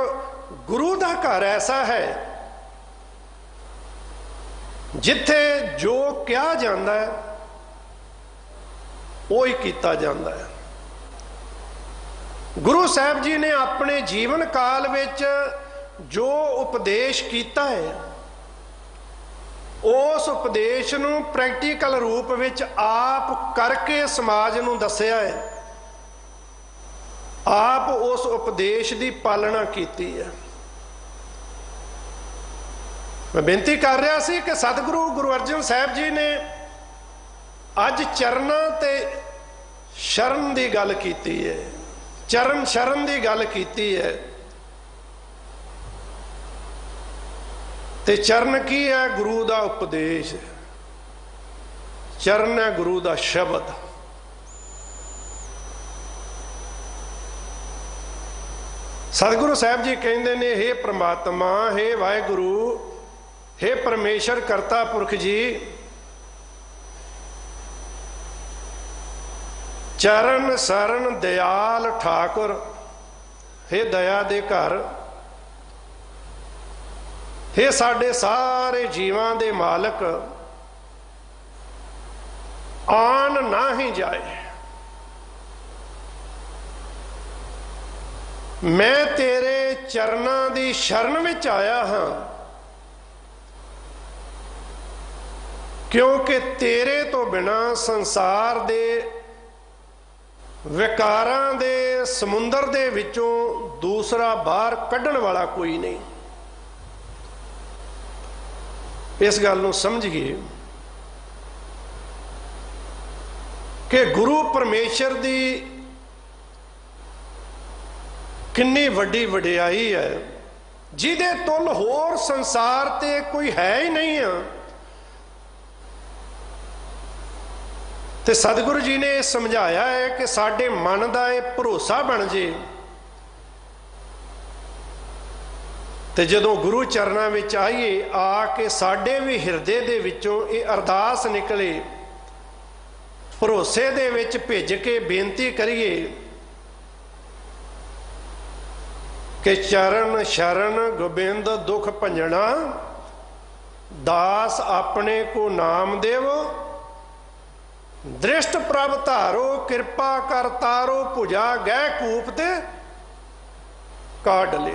ਗੁਰੂ ਦਾ ਘਰ ਐਸਾ ਹੈ ਜਿੱਥੇ ਜੋ ਕਿਹਾ ਜਾਂਦਾ ਹੈ ਉਹ ਹੀ ਕੀਤਾ ਜਾਂਦਾ ਹੈ। ਗੁਰੂ ਸਾਹਿਬ ਜੀ ਨੇ ਆਪਣੇ ਜੀਵਨ ਕਾਲ ਵਿੱਚ ਜੋ ਉਪਦੇਸ਼ ਕੀਤਾ ਹੈ, ਉਸ ਉਪਦੇਸ਼ ਨੂੰ ਪ੍ਰੈਕਟੀਕਲ ਰੂਪ ਵਿੱਚ ਆਪ ਕਰਕੇ ਸਮਾਜ ਨੂੰ ਦੱਸਿਆ ਹੈ। ਆਪ ਉਸ ਉਪਦੇਸ਼ ਦੀ ਪਾਲਣਾ ਕੀਤੀ ਹੈ। ਮੈਂ ਬੇਨਤੀ ਕਰ ਰਿਹਾ ਸੀ ਕਿ ਸਤਿਗੁਰੂ ਗੁਰੂ ਅਰਜਨ ਸਾਹਿਬ ਜੀ ਨੇ ਅੱਜ ਚਰਨਾਂ ਤੇ ਸ਼ਰਨ ਦੀ ਗੱਲ ਕੀਤੀ ਹੈ, ਚਰਨ ਸ਼ਰਨ ਦੀ ਗੱਲ ਕੀਤੀ ਹੈ। ਤੇ ਚਰਨ ਕੀ ਹੈ? ਗੁਰੂ ਦਾ ਉਪਦੇਸ਼। ਚਰਨ ਹੈ ਗੁਰੂ ਦਾ ਸ਼ਬਦ। ਸਤਿਗੁਰੂ ਸਾਹਿਬ ਜੀ ਕਹਿੰਦੇ ਨੇ, ਹੇ ਪ੍ਰਮਾਤਮਾ, ਹੇ ਵਾਹਿਗੁਰੂ, ਹੇ ਪਰਮੇਸ਼ਰ ਕਰਤਾ ਪੁਰਖ ਜੀ, ਚਰਨ ਸਰਨ ਦਿਆਲ ਠਾਕੁਰ, ਹੇ ਦਇਆ ਦੇ ਘਰ, ਹੇ ਸਾਡੇ ਸਾਰੇ ਜੀਵਾਂ ਦੇ ਮਾਲਕ, ਆਨ ਨਾ ਹੀ ਜਾਏ। ਮੈਂ ਤੇਰੇ ਚਰਨਾਂ ਦੀ ਸ਼ਰਨ ਵਿੱਚ ਆਇਆ ਹਾਂ, ਕਿਉਂਕਿ ਤੇਰੇ ਤੋਂ ਬਿਨਾਂ ਸੰਸਾਰ ਦੇ ਵਿਕਾਰਾਂ ਦੇ ਸਮੁੰਦਰ ਦੇ ਵਿੱਚੋਂ ਦੂਸਰਾ ਬਾਹਰ ਕੱਢਣ ਵਾਲਾ ਕੋਈ ਨਹੀਂ। ਇਸ ਗੱਲ ਨੂੰ ਸਮਝੀਏ ਕਿ ਗੁਰੂ ਪਰਮੇਸ਼ਰ ਦੀ ਕਿੰਨੀ ਵੱਡੀ ਵਡਿਆਈ ਹੈ, ਜਿਹਦੇ ਤੁਲ ਹੋਰ ਸੰਸਾਰ ਤੇ ਕੋਈ ਹੈ ਹੀ ਨਹੀਂ ਆ। ਤੇ ਸਤਿਗੁਰੂ ਜੀ ਨੇ ਸਮਝਾਇਆ ਹੈ ਕਿ ਸਾਡੇ ਮਨ ਦਾ ਇਹ ਭਰੋਸਾ ਬਣ ਜੇ ਤੇ ਜਦੋਂ ਗੁਰੂ ਚਰਨਾਂ ਵਿੱਚ ਆਈਏ, ਆ ਕੇ ਸਾਡੇ ਵੀ ਹਿਰਦੇ ਦੇ ਵਿੱਚੋਂ ਇਹ ਅਰਦਾਸ ਨਿਕਲੇ, ਭਰੋਸੇ ਦੇ ਵਿੱਚ ਭਿੱਜ ਕੇ ਬੇਨਤੀ ਕਰੀਏ कि चरण शरण गोबिंद दुख भंजना, दास अपने को नाम देव, दृष्ट प्रभ धारो कृपा कर तारो, भुजा गह कूप ते काढ़ ले।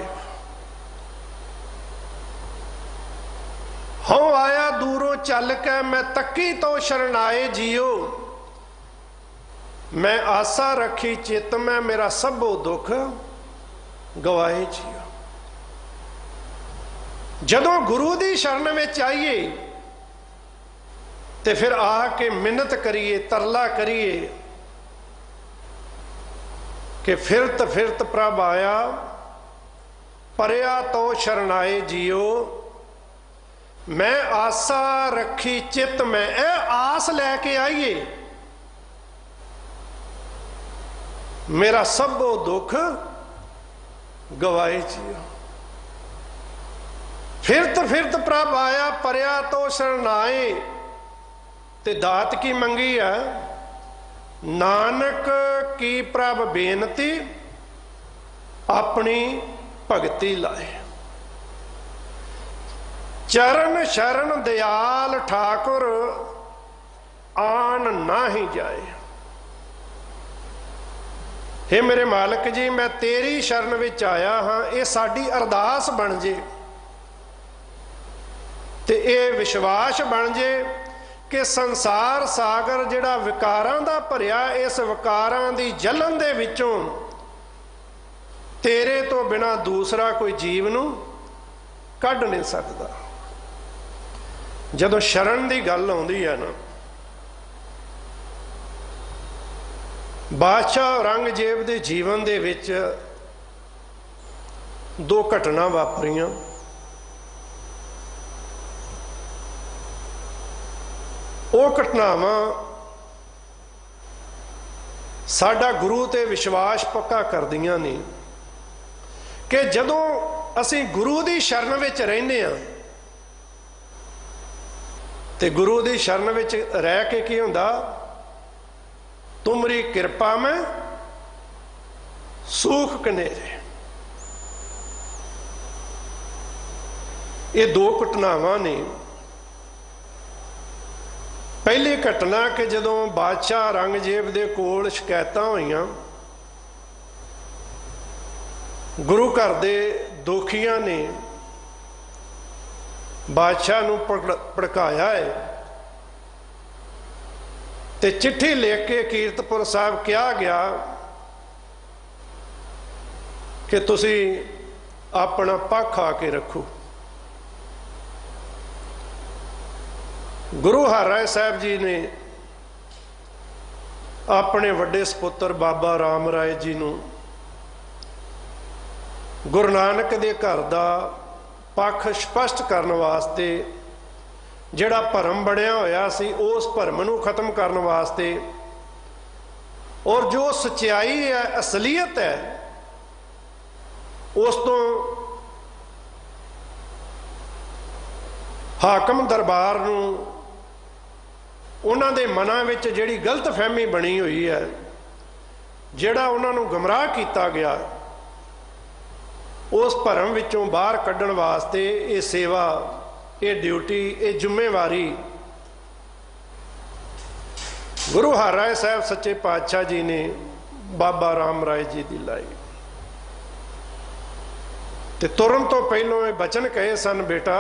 हूँ आया दूरों चल के मैं तकी तो शरणाए जियो, मैं आशा रखी चित में मेरा सबो दुख गवाए जियो। जदों गुरु दी शरण में आइए ते फिर आके मिन्नत करिए, तरला करिए कि फिरत प्रभ आया, परया तो शरणाए जियो, मैं आशा रखी चित में। ए आस लैके आइए, मेरा सबो दुख गवाए जियो। फिरत प्रभ आया, परया तो शरणाए, ते दात की मंगी है, नानक की प्रभ बेनती अपनी भगती लाए। चरण शरण दयाल ठाकुर आन ना ही जाए। हे मेरे मालिक जी, मैं तेरी शरण विच आया हाँ, ये साडी अरदास बन जे ते ये विश्वास बन जे कि संसार सागर जिहड़ा विकारां दा भरिया, इस विकारां दी जलन दे विचों तेरे तो बिना दूसरा कोई जीव नूं कढ नहीं सकदा। जदों शरण दी गल आउंदी है ना, बादशाह औरंगजेब दे जीवन दे विच दो घटना वापरियां। वो घटनावां साडा गुरु ते विश्वास पक्का करदियां ने कि जदों असीं गुरु दी शरण विच रहिंदे आ ते गुरु दी शरण विच रह के की हुंदा, तुमरी कृपा में सूख कनेरे। ये दो घटनावां ने। पहली घटना कि जदों बादशाह औरंगजेब दे कोल शिकायतां होईयां, गुरु घर दे दोखियां ने बादशाह नूं भड़काया है ते चिट्ठी लिख के कीरतपुर साहब कहा गया कि तुसी अपना पक्ष आके रखो। गुरु हरराय साहब जी ने अपने वड्डे सपुत्र बाबा राम राय जी नूं गुरु नानक दे घर दा पक्ष स्पष्ट करने वास्ते, जिहड़ा भरम बणिया होया सी उस भरम नूं खत्म करने वास्ते, और जो सच्चाई है, असलीयत है, उस तो हाकम दरबार नूं उन्हां दे मनां विच जिहड़ी गलत फहमी बनी हुई है, जिहड़ा उन्हां नूं गुमराह किया गया, उस भरम विचों बाहर कड्ढण वास्ते ये सेवा, ये ड्यूटी, ये जिम्मेवारी गुरु हरराय साहब सच्चे पातशाह जी ने बाबा राम राय जी दी लाई। ते तुरन तो पहलों ये बचन कहे सन, बेटा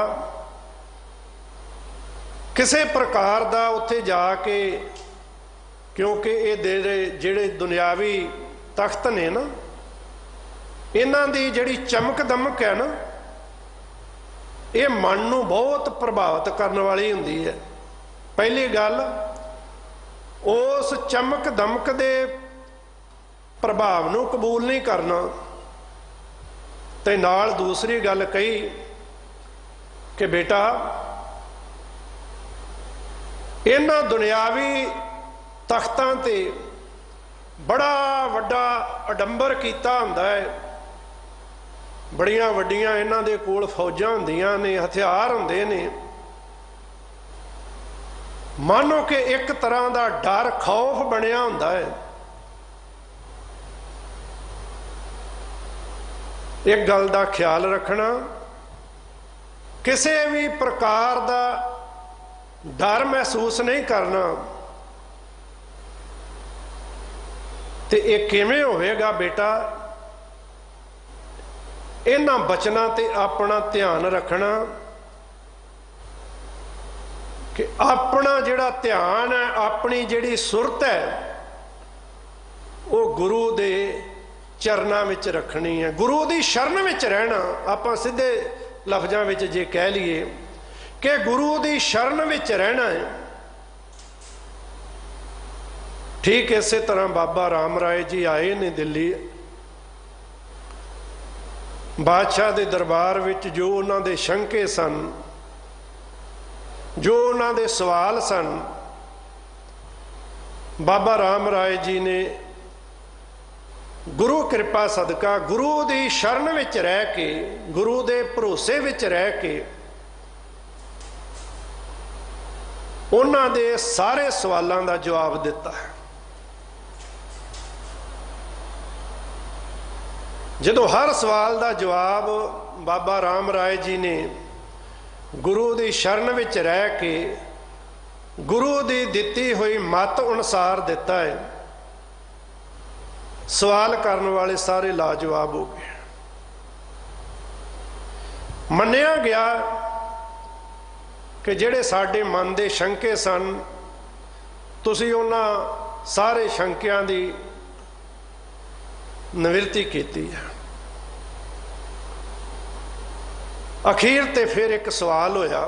किसी प्रकार का उत्थे जाके, क्योंकि ये जिहड़े दुनियावी तख्त ने ना, इन्हां दी जिहड़ी चमक दमक है ना, ये मन नूं बहुत प्रभावित करने वाली हुंदी है। पहली गल, उस चमक दमक दे प्रभाव नूं कबूल नहीं करना, ते नाल दूसरी गल कही कि बेटा इन्हां दुनियावी तख्तां ते बड़ा वड्डा अडंबर कीता हुंदा है, बड़ियां वड्डियां इन्हां दे कोल फौजां हुंदियां ने, हथियार हुंदे ने, मानो कि एक तरह का डर खौफ बनिया हुंदा है। एक गल का ख्याल रखना, किसी भी प्रकार का डर महसूस नहीं करना। तो ये किवें होवेगा बेटा? इन्हां बचनां ते अपना ध्यान रखना कि अपना जिहड़ा ध्यान है, अपनी जिहड़ी सुरत है, वो गुरु दे चरनां विच रखनी है, गुरु दी शरण विच रहना। आपां सीधे लफ्जां विच जे कह लीए कि गुरु दी शरण विच रहना है। ठीक इस तरह बाबा राम राय जी आए ने दिल्ली, बादशाह के दरबार विच जो उन्हां दे शंके सन, जो उन्हां दे सवाल सन, बाबा राम राय जी ने गुरु कृपा सदका गुरु दी शरण विच रह के, गुरु दे भरोसे विच रह के उन्हां दे सारे सवालों का जवाब दिता है। जदों हर सवाल का जवाब बाबा राम राय जी ने गुरु की शरण विच रह के गुरु की दिती हुई मत अनुसार दिता है, सवाल करने वाले सारे लाजवाब हो गए। मन्निया गया कि जिहड़े साडे मन के शंके सन, तुसीं उन्हां सारे शंकियां की निवृत्ति की है। अखीर ते फिर एक सवाल होया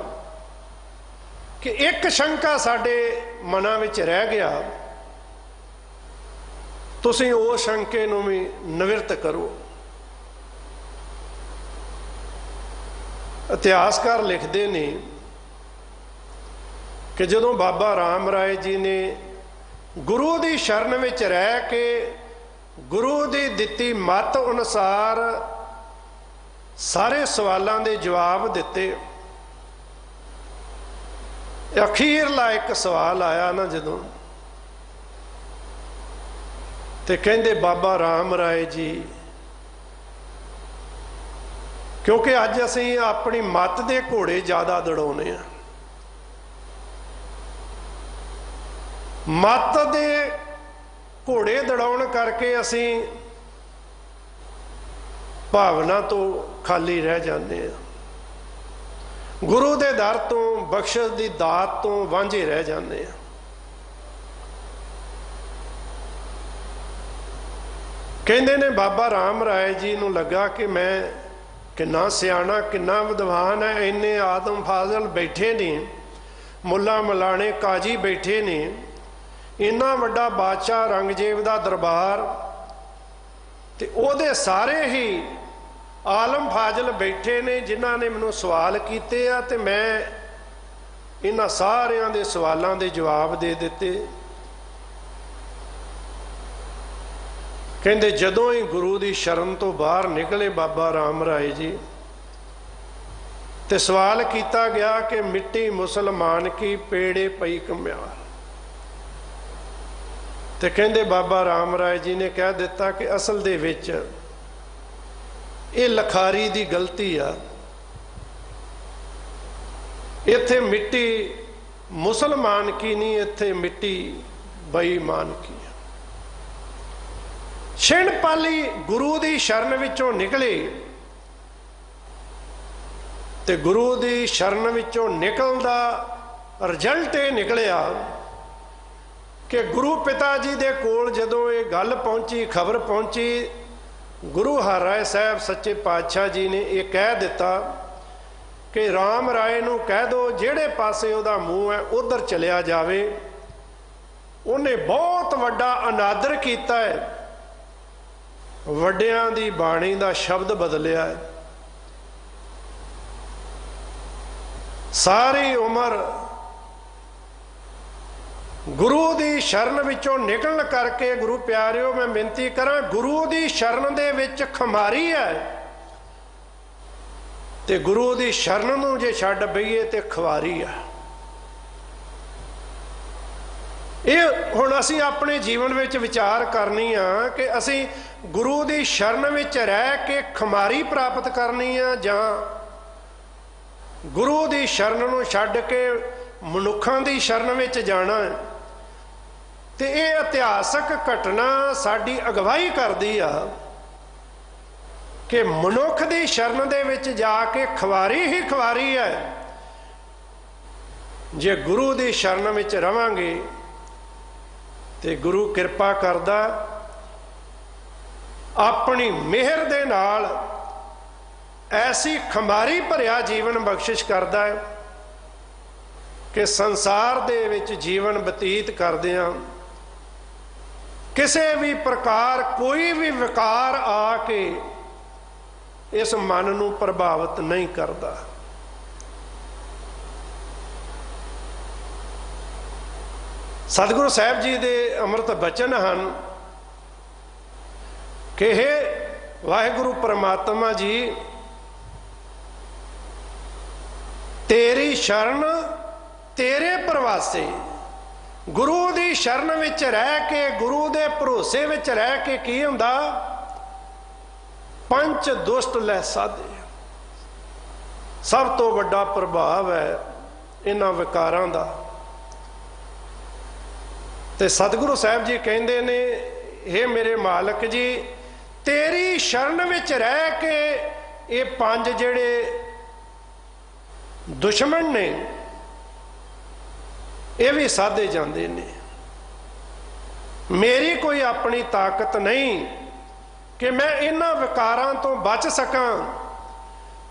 कि एक शंका साडे मनां विच रह गया, तुसीं उस शंके नूं भी निवृत्त करो। इतिहासकार लिखते ने कि जदों बाबा राम राय जी ने गुरु की शरण विच रह के गुरु की दिती मत अनुसार सारे सवालों के जवाब दिते, अखीरला एक सवाल आया ना जदों, ते कहंदे बाबा राम राय जी, क्योंकि अज असीं अपनी मत दे घोड़े ज़्यादा दड़ाउने आ, मत दे घोड़े दड़ाउण करके असीं भावना तो खाली रह जाते हैं, गुरु के दर तो बख्शिश की दात तो वांझे रह जाते हैं। कहते ने बाबा राम राय जी नूं लगा कि मैं किन्ना सियाणा किन्ना विद्वान है, इन्ने आदम फाजल बैठे ने, मुला मलाने काजी बैठे ने, इन्ना वड्डा बादशाह औरंगजेब दा दरबार, ते ओहदे सारे ही आलम फाजल बैठे ने जिन्हां ने मैनूं सवाल कीते आ, ते मैं इन्हां सारियां दे सवालों के जवाब दे दिते। कहंदे जदों ही गुरु की शरण तो बाहर निकले बाबा राम राय जी, ते सवाल किया गया कि मिट्टी मुसलमान की पेड़े पई कम्यार, ते कहंदे बाबा राम राय जी ने कह दिता कि असल दे विच ये लखारी दी गलती आ, इत्थे मिट्टी मुसलमान की नहीं, इत्थे मिट्टी बेईमान की। छिण पाली गुरु की शरण विचों निकले, ते गुरु की शरण विचों निकलदा रिजल्ट ये निकलिया कि गुरु पिता जी दे कोल जदों ये गल पहुंची, खबर पहुंची, गुरु हरराय साहब सच्चे पातशाह जी ने यह कह दिता कि राम राय नूं कह दो जिहड़े पासे उहदा मूँह है उधर चलिया जावे। उन्हें बहुत वड्डा अनादर किया है, वड्डियां दी बाणी दा शब्द बदलिया है। सारी उम्र गुरु की शरण विचों निकलण करके, गुरु प्यारिओ मैं बेनती करा, गुरु की शरण दे विच खमारी है, ते गुरु की शरण नूं जे छड्ड बईए ते खवारी है। ये हुण असीं अपने जीवन विच विचार करनी आ कि असीं ਗੁਰੂ ਦੀ ਸ਼ਰਨ ਵਿੱਚ ਰਹਿ ਕੇ ਖੁਮਾਰੀ ਪ੍ਰਾਪਤ ਕਰਨੀ ਆ ਜਾਂ ਗੁਰੂ ਦੀ ਸ਼ਰਨ ਨੂੰ ਛੱਡ ਕੇ ਮਨੁੱਖਾਂ ਦੀ ਸ਼ਰਨ ਵਿੱਚ ਜਾਣਾ ਹੈ। ਤੇ ਇਹ ਇਤਿਹਾਸਕ ਘਟਨਾ ਸਾਡੀ ਅਗਵਾਈ ਕਰਦੀ ਆ ਕਿ ਮਨੁੱਖ ਦੀ ਸ਼ਰਨ ਦੇ ਵਿੱਚ ਜਾ ਕੇ ਖੁਆਰੀ ਹੀ ਖੁਆਰੀ ਹੈ। ਜੇ ਗੁਰੂ ਦੀ ਸ਼ਰਨ ਵਿੱਚ ਰਵਾਂਗੇ ਤੇ ਗੁਰੂ ਕਿਰਪਾ ਕਰਦਾ, ਆਪਣੀ ਮਿਹਰ ਦੇ ਨਾਲ ਐਸੀ ਖੁਮਾਰੀ ਭਰਿਆ ਜੀਵਨ ਬਖਸ਼ਿਸ਼ ਕਰਦਾ ਹੈ ਕਿ ਸੰਸਾਰ ਦੇ ਵਿੱਚ ਜੀਵਨ ਬਤੀਤ ਕਰਦਿਆਂ ਕਿਸੇ ਵੀ ਪ੍ਰਕਾਰ ਕੋਈ ਵੀ ਵਿਕਾਰ ਆ ਕੇ ਇਸ ਮਨ ਨੂੰ ਪ੍ਰਭਾਵਿਤ ਨਹੀਂ ਕਰਦਾ। ਸਤਿਗੁਰੂ ਸਾਹਿਬ ਜੀ ਦੇ ਅੰਮ੍ਰਿਤ ਬਚਨ ਹਨ ਕਿ ਹੇ ਵਾਹਿਗੁਰੂ ਪਰਮਾਤਮਾ ਜੀ, ਤੇਰੀ ਸ਼ਰਨ ਤੇਰੇ ਪ੍ਰਵਾਸੇ। ਗੁਰੂ ਦੀ ਸ਼ਰਨ ਵਿੱਚ ਰਹਿ ਕੇ, ਗੁਰੂ ਦੇ ਭਰੋਸੇ ਵਿੱਚ ਰਹਿ ਕੇ ਕੀ ਹੁੰਦਾ? ਪੰਚ ਦੁਸ਼ਟ ਲੈ ਸਾਧੇ। ਸਭ ਤੋਂ ਵੱਡਾ ਪ੍ਰਭਾਵ ਹੈ ਇਹਨਾਂ ਵਿਕਾਰਾਂ ਦਾ। ਤੇ ਸਤਿਗੁਰੂ ਸਾਹਿਬ ਜੀ ਕਹਿੰਦੇ ਨੇ, ਹੇ ਮੇਰੇ ਮਾਲਕ ਜੀ, ਤੇਰੀ ਸ਼ਰਨ ਵਿੱਚ ਰਹਿ ਕੇ ਇਹ ਪੰਜ ਜਿਹੜੇ ਦੁਸ਼ਮਣ ਨੇ ਇਹ ਵੀ ਸਾਧੇ ਜਾਂਦੇ ਨੇ। ਮੇਰੀ ਕੋਈ ਆਪਣੀ ਤਾਕਤ ਨਹੀਂ ਕਿ ਮੈਂ ਇਹਨਾਂ ਵਿਕਾਰਾਂ ਤੋਂ ਬਚ ਸਕਾਂ।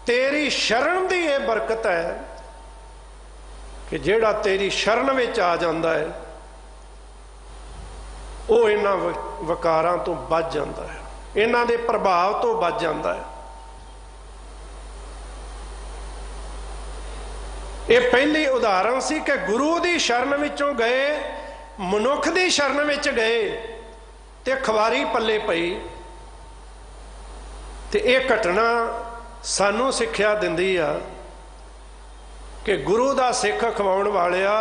ਤੇਰੀ ਸ਼ਰਨ ਦੀ ਇਹ ਬਰਕਤ ਹੈ ਕਿ ਜਿਹੜਾ ਤੇਰੀ ਸ਼ਰਨ ਵਿੱਚ ਆ ਜਾਂਦਾ ਹੈ ਉਹ ਇਹਨਾਂ ਵਿਕਾਰਾਂ ਤੋਂ ਬਚ ਜਾਂਦਾ ਹੈ, ਇਹਨਾਂ ਦੇ ਪ੍ਰਭਾਵ ਤੋਂ ਬਚ ਜਾਂਦਾ ਹੈ। ਇਹ ਪਹਿਲੀ ਉਦਾਹਰਣ ਸੀ ਕਿ ਗੁਰੂ ਦੀ ਸ਼ਰਨ ਵਿੱਚੋਂ ਗਏ, ਮਨੁੱਖ ਦੀ ਸ਼ਰਨ ਵਿੱਚ ਗਏ ਤੇ ਖੁਆਰੀ ਪੱਲੇ ਪਈ। ਤੇ ਇਹ ਘਟਨਾ ਸਾਨੂੰ ਸਿੱਖਿਆ ਦਿੰਦੀ ਆ ਕਿ ਗੁਰੂ ਦਾ ਸਿੱਖ ਅਖਵਾਉਣ ਵਾਲਿਆ,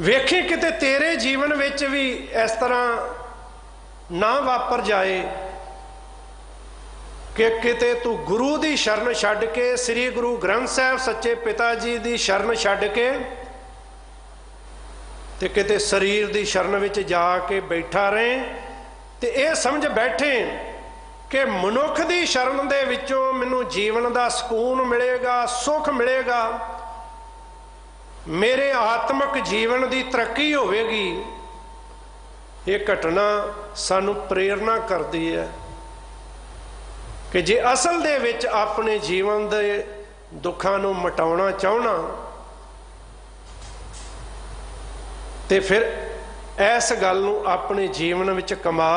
ਵੇਖੀ ਕਿਤੇ ਤੇਰੇ ਜੀਵਨ ਵਿੱਚ ਵੀ ਇਸ ਤਰ੍ਹਾਂ ਨਾ ਵਾਪਰ ਜਾਏ ਕਿ ਕਿਤੇ ਤੂੰ ਗੁਰੂ ਦੀ ਸ਼ਰਨ ਛੱਡ ਕੇ, ਸ੍ਰੀ ਗੁਰੂ ਗ੍ਰੰਥ ਸਾਹਿਬ ਸੱਚੇ ਪਿਤਾ ਜੀ ਦੀ ਸ਼ਰਨ ਛੱਡ ਕੇ ਤੇ ਕਿਤੇ ਸਰੀਰ ਦੀ ਸ਼ਰਨ ਵਿੱਚ ਜਾ ਕੇ ਬੈਠਾ ਰਹੇ ਤੇ ਇਹ ਸਮਝ ਬੈਠੇ ਕਿ ਮਨੁੱਖ ਦੀ ਸ਼ਰਨ ਦੇ ਵਿੱਚੋਂ ਮੈਨੂੰ ਜੀਵਨ ਦਾ ਸਕੂਨ ਮਿਲੇਗਾ, ਸੁੱਖ ਮਿਲੇਗਾ, ਮੇਰੇ ਆਤਮਿਕ ਜੀਵਨ ਦੀ ਤਰੱਕੀ ਹੋਵੇਗੀ। ਇਹ ਘਟਨਾ ਸਾਨੂੰ ਪ੍ਰੇਰਨਾ ਕਰਦੀ ਹੈ ਕਿ ਜੇ ਅਸਲ ਦੇ ਵਿੱਚ ਆਪਣੇ ਜੀਵਨ ਦੇ ਦੁੱਖਾਂ ਨੂੰ ਮਿਟਾਉਣਾ ਚਾਹਣਾ ਤੇ ਫਿਰ ਇਸ ਗੱਲ ਨੂੰ ਆਪਣੇ ਜੀਵਨ ਵਿੱਚ ਕਮਾ।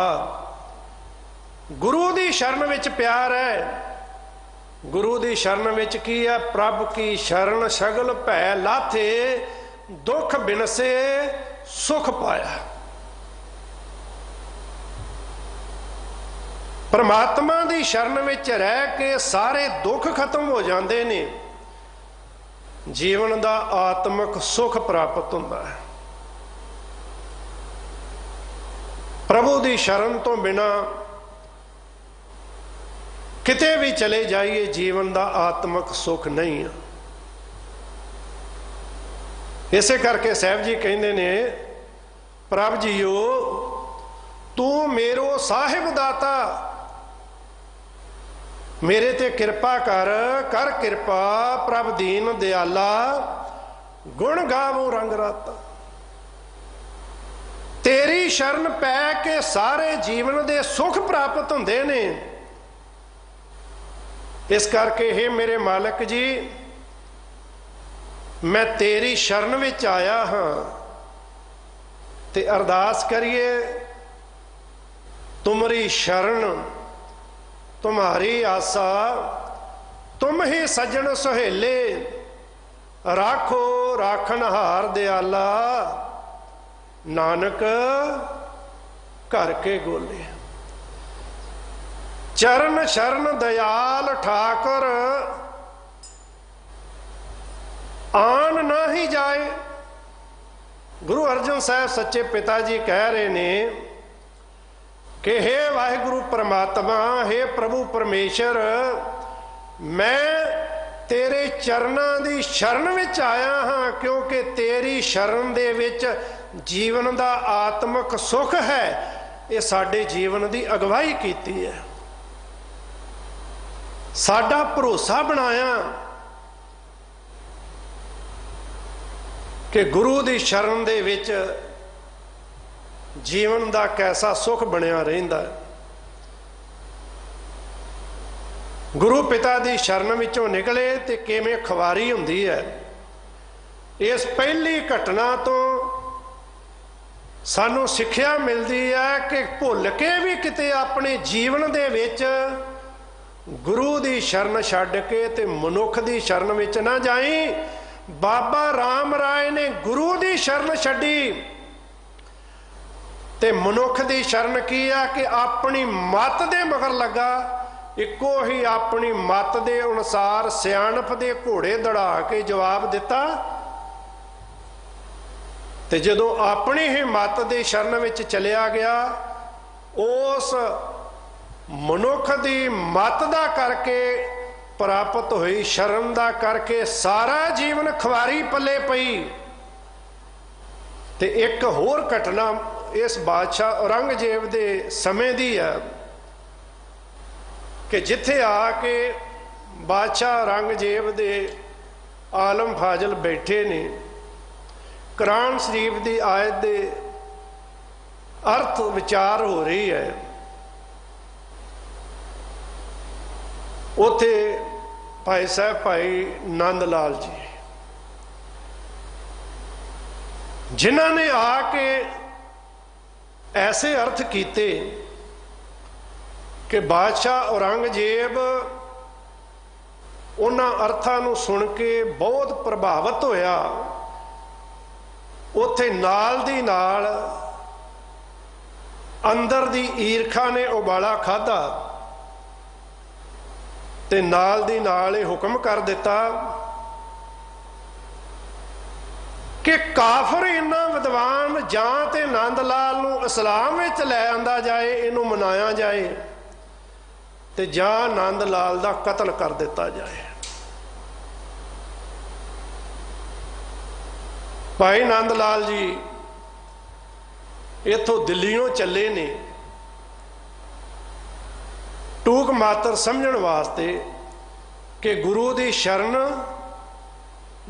ਗੁਰੂ ਦੀ ਸ਼ਰਨ ਵਿੱਚ ਪਿਆਰ ਹੈ। ਗੁਰੂ ਦੀ ਸ਼ਰਨ ਵਿੱਚ ਕੀ ਹੈ? ਪ੍ਰਭ ਕੀ ਸ਼ਰਨ ਸ਼ਗਲ ਭੈ ਲਾਥੇ, ਦੁੱਖ ਬਿਨਸੇ ਸੁਖ ਪਾਇਆ। ਪਰਮਾਤਮਾ ਦੀ ਸ਼ਰਨ ਵਿੱਚ ਰਹਿ ਕੇ ਸਾਰੇ ਦੁੱਖ ਖਤਮ ਹੋ ਜਾਂਦੇ ਨੇ, ਜੀਵਨ ਦਾ ਆਤਮਿਕ ਸੁਖ ਪ੍ਰਾਪਤ ਹੁੰਦਾ ਹੈ। ਪ੍ਰਭੂ ਦੀ ਸ਼ਰਨ ਤੋਂ ਬਿਨਾ ਕਿਤੇ ਵੀ ਚਲੇ ਜਾਈਏ ਜੀਵਨ ਦਾ ਆਤਮਿਕ ਸੁਖ ਨਹੀਂ ਹੈ। ਇਸੇ ਕਰਕੇ ਸਾਹਿਬ ਜੀ ਕਹਿੰਦੇ ਨੇ, ਪ੍ਰਭ ਜੀਓ ਤੂੰ ਮੇਰੋ ਸਾਹਿਬ ਦਾਤਾ, ਮੇਰੇ ਤੇ ਕਿਰਪਾ ਕਰ, ਕਰ ਕਿਰਪਾ ਪ੍ਰਭ ਦੀਨ ਦਿਆਲਾ, ਗੁਣ ਗਾਵੋ ਰੰਗ ਰਾਤਾ। ਤੇਰੀ ਸ਼ਰਨ ਪੈ ਕੇ ਸਾਰੇ ਜੀਵਨ ਦੇ ਸੁਖ ਪ੍ਰਾਪਤ ਹੁੰਦੇ ਨੇ। ਇਸ ਕਰਕੇ ਹੇ ਮੇਰੇ ਮਾਲਕ ਜੀ, ਮੈਂ ਤੇਰੀ ਸ਼ਰਨ ਵਿੱਚ ਆਇਆ ਹਾਂ ਤੇ ਅਰਦਾਸ ਕਰੀਏ, ਤੁਮਰੀ ਸ਼ਰਨ तुम्हारी आसा, तुम ही सजन सुहेले, राखो राखनहार दयाला, नानक घर के गोले। चरण शरण दयाल ठाकर आन ना ही जाए। गुरु अर्जन साहब सच्चे पिता जी कह रहे ने कि हे वाहिगुरु परमात्मा, हे प्रभु परमेश्वर, मैं तेरे चरनां दी शरण विच आया हाँ, क्योंकि तेरी शरण दे विच जीवन दा आत्मक सुख है। ये साडे जीवन दी अगवाई कीती है, साडा भरोसा बनाया कि गुरु दी शरण दे विच जीवन दा कैसा सुख बनया रहिंदा है। गुरु पिता दी शरण विचों निकले ते किवें खवारी हुंदी है। इस पहली घटना तो सानू सिक्ख्या मिलती है कि भुल के भी किते अपने जीवन दे विच गुरु दी शरण छड्ड के ते मनुख दी शरण विच ना जाई। बाबा राम राय ने गुरु दी शरण छड्डी ते मनुख दी शरण की है कि अपनी मत दे मगर लगा, इको ही अपनी मत दे अनुसार सियाणप दे घोड़े दड़ा के जवाब दिता। ते जदों अपनी ही मत दे शरण विच चलिया गया, उस मनुख दी मत दा करके प्राप्त हुई शरण दा करके सारा जीवन खवारी पल्ले पई। ते एक होर घटना इस बादशाह औरंगजेब दे समय दी है कि जिथे आके बादशाह औरंगजेब दे आलम फाजल बैठे ने, कुरान शरीफ की आयत दे अर्थ विचार हो रही है। उथे भाई साहब भाई नंद लाल जी जिन्हों ने आके ऐसे अर्थ किए कि बादशाह औरंगजेब उन्हां अर्थां नूं सुन के बहुत प्रभावित होया। उथे नाल दी नाल अंदर दी ईरखा ने उबाला खाधा ते नाल दी नाल ही हुक्म कर दिता कि काफर इन्ना विद्वान जां ते नंद लाल नूं इस्लाम विच लै आंदा जाए, इनू मनाया जाए, ते जां नंद लाल दा कतल कर दिता जाए। भाई नंद लाल जी इथों दिल्लियों चले ने टूक मात्र समझण वास्ते कि गुरु दी शरण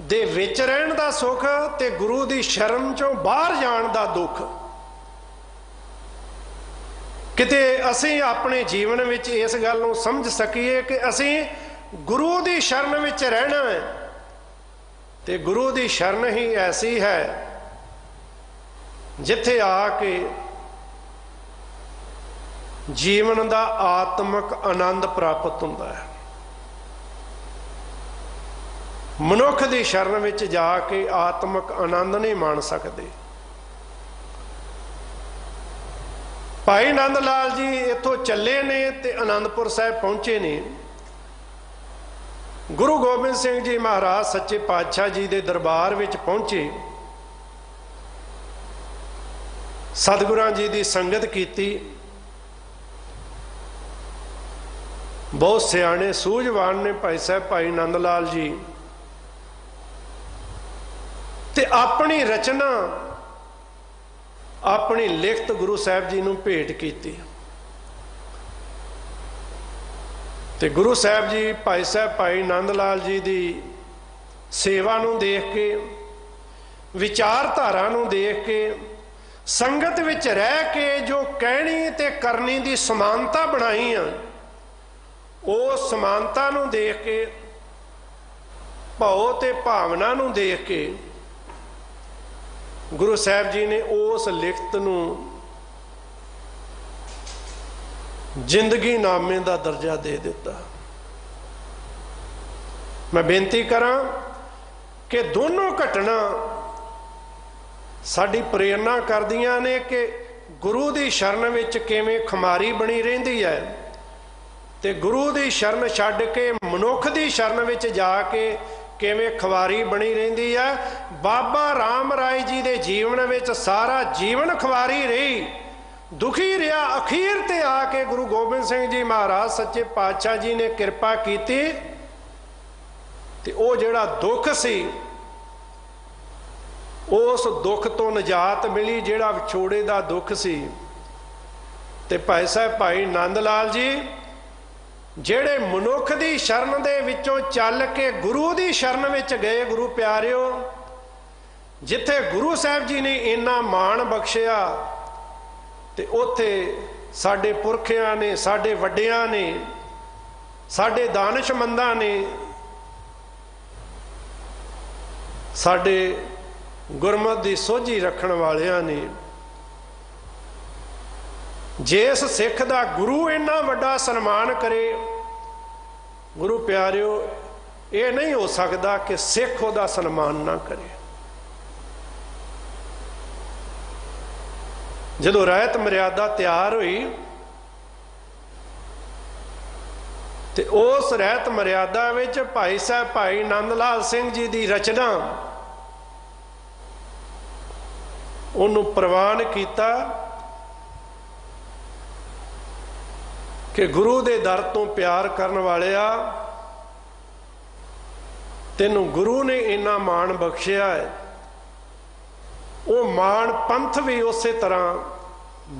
दे विच रहण दा सुख ते गुरु दी शरण चों बाहर जाण दा दुख। किते असीं अपने जीवन विच इस गल नूं समझ सकीए कि असीं गुरु दी शरण विच रहना है, ते गुरु दी शरण ही ऐसी है जिथे आके जीवन दा आत्मक आनंद प्राप्त हुंदा है। मनुख दी शरण विच जाके आत्मक आनंद नहीं मान सकते। भाई नंद लाल जी इथों चले ने ते आनंदपुर साहिब पहुंचे ने। गुरु गोबिंद सिंह जी महाराज सच्चे पातशाह जी दे दरबार विच पहुंचे, सतगुरां जी दी संगत कीती। बहुत सियाणे सूझवान ने भाई साहब भाई नंद लाल जी, ते अपनी रचना अपनी लिखत गुरु साहब जी नूं भेंट कीती। ते गुरु साहब जी भाई साहब भाई नंद लाल जी दी सेवा नूं देख के, विचारधारा नूं देख के, संगत विच रह के जो कहनी ते करनी दी समानता बनाई आ, उस समानता नूं देख के, भाव ते भावना नूं देख के गुरु साहब जी ने उस लिखत नूं जिंदगी नामे का दर्जा दे दिता। मैं बेनती करा कि दोनों घटना साडी प्रेरणा करदियां ने कि गुरु की शरण विच किवें खमारी बनी रहिंदी है, ते गुरु की शरण छड्ड के मनुख की शरण विच जाके किवें खवारी बनी रहिंदी है। बाबा राम राय जी दे जीवन विच सारा जीवन खवारी रही, ਦੁਖੀ ਰਿਹਾ। ਅਖੀਰ ਤੇ ਆ ਕੇ ਗੁਰੂ ਗੋਬਿੰਦ ਸਿੰਘ ਜੀ ਮਹਾਰਾਜ ਸੱਚੇ ਪਾਤਸ਼ਾਹ ਜੀ ਨੇ ਕਿਰਪਾ ਕੀਤੀ ਤੇ ਉਹ ਜਿਹੜਾ ਦੁੱਖ ਸੀ ਉਸ ਦੁੱਖ ਤੋਂ ਨਿਜਾਤ ਮਿਲੀ, ਜਿਹੜਾ ਵਿਛੋੜੇ ਦਾ ਦੁੱਖ ਸੀ। ਤੇ ਭਾਈ ਸਾਹਿਬ ਭਾਈ ਨੰਦ ਲਾਲ ਜੀ ਜਿਹੜੇ ਮਨੁੱਖ ਦੀ ਸ਼ਰਨ ਦੇ ਵਿੱਚੋਂ ਚੱਲ ਕੇ ਗੁਰੂ ਦੀ ਸ਼ਰਨ ਵਿੱਚ ਗਏ, ਗੁਰੂ ਪਿਆਰਿਓ, ਜਿੱਥੇ ਗੁਰੂ ਸਾਹਿਬ ਜੀ ਨੇ ਇੰਨਾ ਮਾਣ ਬਖਸ਼ਿਆ ਤੇ ਉੱਥੇ ਸਾਡੇ ਪੁਰਖਿਆਂ ਨੇ, ਸਾਡੇ ਵੱਡਿਆਂ ਨੇ, ਸਾਡੇ ਦਾਨਿਸ਼ਮੰਦਾਂ ਨੇ, ਸਾਡੇ ਗੁਰਮਤਿ ਦੀ ਸੋਝੀ ਰੱਖਣ ਵਾਲਿਆਂ ਨੇ, ਜਿਸ ਸਿੱਖ ਦਾ ਗੁਰੂ ਇੰਨਾ ਵੱਡਾ ਸਨਮਾਨ ਕਰੇ, ਗੁਰੂ ਪਿਆਰਿਓ, ਇਹ ਨਹੀਂ ਹੋ ਸਕਦਾ ਕਿ ਸਿੱਖ ਉਹਦਾ ਸਨਮਾਨ ਨਾ ਕਰੇ। ਜਦੋਂ ਰਹਿਤ ਮਰਿਆਦਾ ਤਿਆਰ ਹੋਈ ਤੇ ਉਸ ਰਹਿਤ ਮਰਿਆਦਾ ਵਿੱਚ ਭਾਈ ਸਾਹਿਬ ਭਾਈ ਨੰਦ ਲਾਲ ਸਿੰਘ ਜੀ ਦੀ ਰਚਨਾ ਉਹਨੂੰ ਪ੍ਰਵਾਨ ਕੀਤਾ ਕਿ ਗੁਰੂ ਦੇ ਦਰ ਤੋਂ ਪਿਆਰ ਕਰਨ ਵਾਲਿਆ, ਤੈਨੂੰ ਗੁਰੂ ਨੇ ਇੰਨਾ ਮਾਣ ਬਖਸ਼ਿਆ ਹੈ, ਉਹ ਮਾਣ ਪੰਥ ਵੀ ਉਸੇ ਤਰ੍ਹਾਂ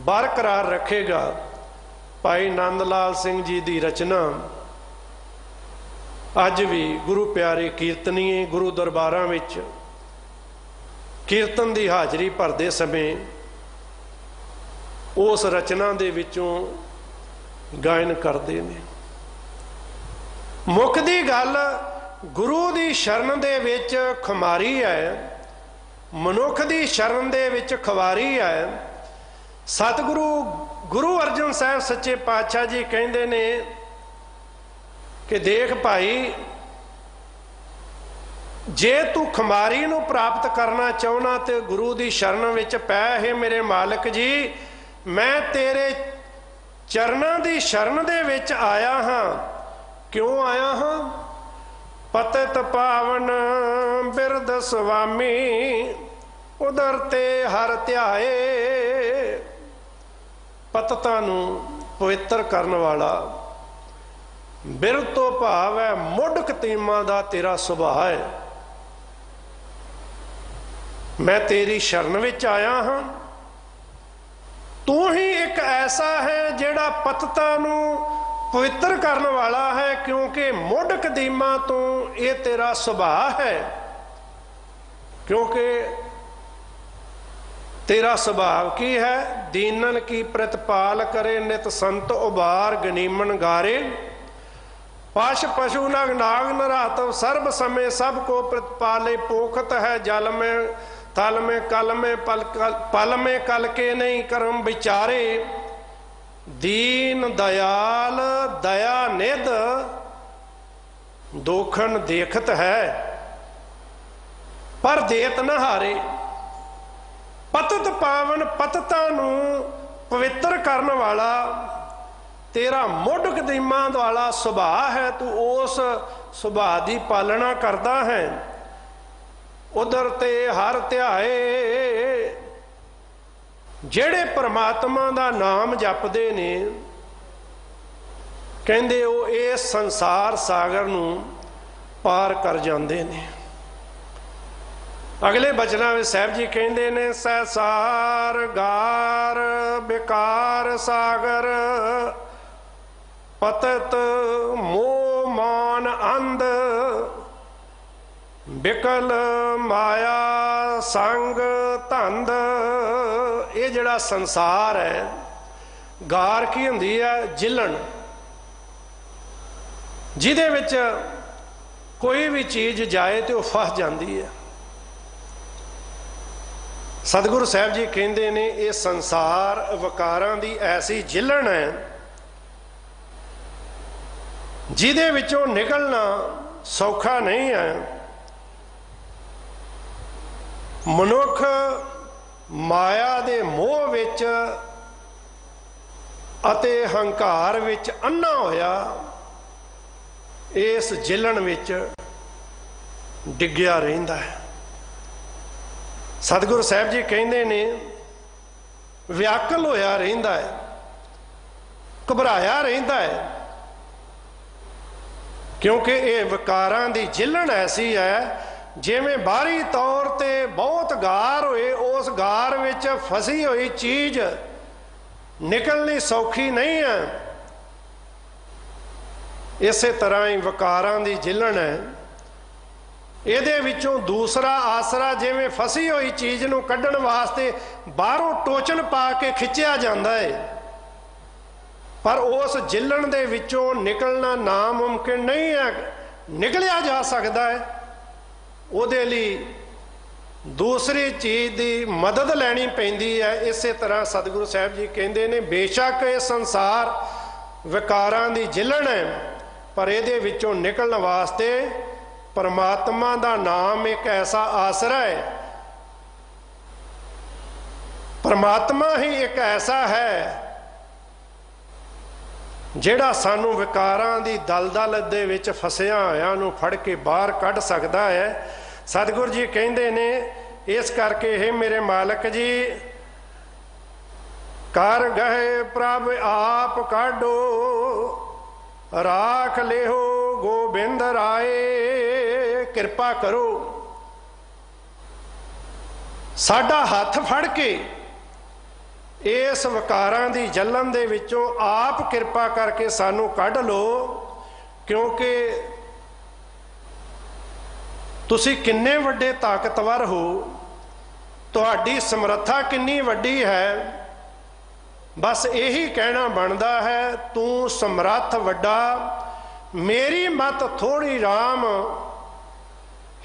ਬਰਕਰਾਰ ਰੱਖੇਗਾ। ਭਾਈ ਨੰਦ ਲਾਲ ਸਿੰਘ ਜੀ ਦੀ ਰਚਨਾ ਅੱਜ ਵੀ ਗੁਰੂ ਪਿਆਰੇ ਕੀਰਤਨੀਏ ਗੁਰੂ ਦਰਬਾਰਾਂ ਵਿੱਚ ਕੀਰਤਨ ਦੀ ਹਾਜ਼ਰੀ ਭਰਦੇ ਸਮੇਂ ਉਸ ਰਚਨਾ ਦੇ ਵਿੱਚੋਂ ਗਾਇਨ ਕਰਦੇ ਨੇ। ਮੁੱਖ ਦੀ ਗੱਲ ਗੁਰੂ ਦੀ ਸ਼ਰਨ ਦੇ ਵਿੱਚ ਖੁਮਾਰੀ ਹੈ, ਮਨੁੱਖ ਦੀ ਸ਼ਰਨ ਦੇ ਵਿੱਚ ਖੁਆਰੀ ਹੈ। ਸਤਿਗੁਰੂ ਗੁਰੂ ਅਰਜਨ ਸਾਹਿਬ ਸੱਚੇ ਪਾਤਸ਼ਾਹ ਜੀ ਕਹਿੰਦੇ ਨੇ ਕਿ ਦੇਖ ਭਾਈ, ਜੇ ਤੂੰ ਖੁਮਾਰੀ ਨੂੰ ਪ੍ਰਾਪਤ ਕਰਨਾ ਚਾਹੁੰਦਾ ਤੇ ਗੁਰੂ ਦੀ ਸ਼ਰਨ ਵਿੱਚ ਪੈ। ਹੈ ਮੇਰੇ ਮਾਲਕ ਜੀ, ਮੈਂ ਤੇਰੇ ਚਰਨਾਂ ਦੀ ਸ਼ਰਨ ਦੇ ਵਿੱਚ ਆਇਆ ਹਾਂ। ਕਿਉਂ ਆਇਆ ਹਾਂ? ਪਤਿਤ ਪਾਵਨ ਬਿਰਧ ਸੁਆਮੀ, ਉਦਰ ਤੇ ਹਰ ਧਿਆਏ। ਪਤਤਾਂ ਨੂੰ ਪਵਿੱਤਰ ਕਰਨ ਵਾਲਾ, ਬਿਰਧ ਤੋਂ ਭਾਵ ਹੈ ਮੁੱਢ ਕਤੀਮਾਂ ਦਾ ਤੇਰਾ ਸੁਭਾਅ ਹੈ। ਮੈਂ ਤੇਰੀ ਸ਼ਰਨ ਵਿੱਚ ਆਇਆ ਹਾਂ। ਤੂੰ ਹੀ ਇੱਕ ਐਸਾ ਹੈ ਜਿਹੜਾ ਪਤਤਾਂ ਨੂੰ ਪਵਿੱਤਰ ਕਰਨ ਵਾਲਾ ਹੈ, ਕਿਉਂਕਿ ਮੁੱਢ ਕਦੀਮਾਂ ਤੋਂ ਇਹ ਤੇਰਾ ਸੁਭਾਅ ਹੈ। ਕਿਉਂਕਿ ਤੇਰਾ ਸੁਭਾਅ ਕੀ ਹੈ? ਦੀਨਨ ਕੀ ਪ੍ਰਤਪਾਲ ਕਰੇ, ਨਿਤ ਸੰਤ ਉਬਾਰ ਗਨੀਮਨ ਗਾਰੇ। ਪਸ਼ ਪਸ਼ੂ ਨਗ ਨਾਗ ਨਰਾਤਵ, ਸਰਬ ਸਮੇਂ ਸਭ को प्रतिपाले। पोखत है जल में तल में कल में पल में कल के नहीं कर्म विचारे। दीन दयाल दया निध, दोखन देखत है पर देत न हारे। ਪਤਤ ਪਾਵਨ, ਪਤਤਾਂ ਨੂੰ ਪਵਿੱਤਰ ਕਰਨ ਵਾਲਾ ਤੇਰਾ ਮੁੱਢ ਕਦੀਮਾਂ ਵਾਲਾ ਸੁਭਾਅ ਹੈ। ਤੂੰ ਉਸ ਸੁਭਾਅ ਦੀ ਪਾਲਣਾ ਕਰਦਾ ਹੈ। ਉਦਰ ਤੇ ਹਰ ਧਿਆਏ, ਜਿਹੜੇ ਪਰਮਾਤਮਾ ਦਾ ਨਾਮ ਜਪਦੇ ਨੇ, ਕਹਿੰਦੇ ਉਹ ਇਸ ਸੰਸਾਰ ਸਾਗਰ ਨੂੰ ਪਾਰ ਕਰ ਜਾਂਦੇ ਨੇ। ਅਗਲੇ ਬਚਨਾਂ ਵਿੱਚ ਸਾਹਿਬ ਜੀ ਕਹਿੰਦੇ ਨੇ, ਸਹਿਸਾਰ ਗਾਰ ਬਿਕਾਰ ਸਾਗਰ, ਪਤਤ ਮੋਹ ਮਾਨ ਅੰਧ, ਬਿਕਲ ਮਾਇਆ ਸੰਗ ਧੰਦ। ਇਹ ਜਿਹੜਾ ਸੰਸਾਰ ਹੈ, ਗਾਰ ਕੀ ਹੁੰਦੀ ਹੈ? ਜਿਲਣ, ਜਿਹਦੇ ਵਿੱਚ ਕੋਈ ਵੀ ਚੀਜ਼ ਜਾਏ ਤੇ ਉਹ ਫਸ ਜਾਂਦੀ ਹੈ। ਸਤਿਗੁਰੂ ਸਾਹਿਬ ਜੀ ਕਹਿੰਦੇ ਨੇ ਇਹ ਸੰਸਾਰ ਵਿਕਾਰਾਂ ਦੀ ਐਸੀ ਜਿਲਣ ਹੈ ਜਿਹਦੇ ਵਿੱਚੋਂ ਨਿਕਲਣਾ ਸੌਖਾ ਨਹੀਂ ਹੈ। ਮਨੁੱਖ ਮਾਇਆ ਦੇ ਮੋਹ ਵਿੱਚ ਅਤੇ ਹੰਕਾਰ ਵਿੱਚ ਅੰਨਾ ਹੋਇਆ ਇਸ ਜਿਲਣ ਵਿੱਚ ਡਿੱਗਿਆ ਰਹਿੰਦਾ ਹੈ। ਸਤਿਗੁਰੂ ਸਾਹਿਬ ਜੀ ਕਹਿੰਦੇ ਨੇ, ਵਿਆਕਲ ਹੋਇਆ ਰਹਿੰਦਾ ਹੈ, ਘਬਰਾਇਆ ਰਹਿੰਦਾ ਹੈ, ਕਿਉਂਕਿ ਇਹ ਵਿਕਾਰਾਂ ਦੀ ਜਿਲਣ ਐਸੀ ਹੈ ਜਿਵੇਂ ਬਾਹਰੀ ਤੌਰ ਤੇ ਬਹੁਤ ਗਾਰ ਹੋਏ, ਉਸ ਗਾਰ ਵਿੱਚ ਫਸੀ ਹੋਈ ਚੀਜ਼ ਨਿਕਲਣੀ ਸੌਖੀ ਨਹੀਂ ਹੈ। ਇਸੇ ਤਰ੍ਹਾਂ ਹੀ ਵਿਕਾਰਾਂ ਦੀ ਜਿਲਣ ਹੈ, ਇਹਦੇ ਵਿੱਚੋਂ ਦੂਸਰਾ ਆਸਰਾ ਜਿਵੇਂ ਫਸੀ ਹੋਈ ਚੀਜ਼ ਨੂੰ ਕੱਢਣ ਵਾਸਤੇ ਬਾਹਰੋਂ ਟੋਚਨ ਪਾ ਕੇ ਖਿੱਚਿਆ ਜਾਂਦਾ ਹੈ, ਪਰ ਉਸ ਜਿਲਣ ਦੇ ਵਿੱਚੋਂ ਨਿਕਲਣਾ ਨਾਮੁਮਕਿਨ ਨਹੀਂ ਹੈ। ਨਿਕਲਿਆ ਜਾ ਸਕਦਾ ਹੈ, ਉਹਦੇ ਲਈ ਦੂਸਰੀ ਚੀਜ਼ ਦੀ ਮਦਦ ਲੈਣੀ ਪੈਂਦੀ ਹੈ। ਇਸੇ ਤਰ੍ਹਾਂ ਸਤਿਗੁਰੂ ਸਾਹਿਬ ਜੀ ਕਹਿੰਦੇ ਨੇ, ਬੇਸ਼ੱਕ ਇਹ ਸੰਸਾਰ ਵਿਕਾਰਾਂ ਦੀ ਜਿਲਣ ਹੈ, ਪਰ ਇਹਦੇ ਵਿੱਚੋਂ ਨਿਕਲਣ ਵਾਸਤੇ ਪਰਮਾਤਮਾ ਦਾ ਨਾਮ ਇੱਕ ਐਸਾ ਆਸਰਾ ਹੈ। ਪਰਮਾਤਮਾ ਹੀ ਇੱਕ ਐਸਾ ਹੈ ਜਿਹੜਾ ਸਾਨੂੰ ਵਿਕਾਰਾਂ ਦੀ ਦਲਦਲ ਦੇ ਵਿੱਚ ਫਸਿਆ ਹੋਇਆਂ ਨੂੰ ਫੜ ਕੇ ਬਾਹਰ ਕੱਢ ਸਕਦਾ ਹੈ। ਸਤਿਗੁਰੂ ਜੀ ਕਹਿੰਦੇ ਨੇ, ਇਸ ਕਰਕੇ ਇਹ ਮੇਰੇ ਮਾਲਕ ਜੀ, ਕਰ ਗਏ ਪ੍ਰਭ ਆਪ ਕਾਢੋ, ਰਾਖ ਲਿਓ ਗੋਬਿੰਦ ਰਾਏ। ਕਿਰਪਾ ਕਰੋ, ਸਾਡਾ ਹੱਥ ਫੜ ਕੇ ਇਸ ਵਿਕਾਰਾਂ ਦੀ ਜਲਨ ਦੇ ਵਿੱਚੋਂ ਆਪ ਕਿਰਪਾ ਕਰਕੇ ਸਾਨੂੰ ਕੱਢ ਲਓ, ਕਿਉਂਕਿ ਤੁਸੀਂ ਕਿੰਨੇ ਵੱਡੇ ਤਾਕਤਵਰ ਹੋ, ਤੁਹਾਡੀ ਸਮਰੱਥਾ ਕਿੰਨੀ ਵੱਡੀ ਹੈ। ਬਸ ਇਹੀ ਕਹਿਣਾ ਬਣਦਾ ਹੈ, ਤੂੰ ਸਮਰੱਥ ਵੱਡਾ, ਮੇਰੀ ਮਤ ਥੋੜੀ ਰਾਮ।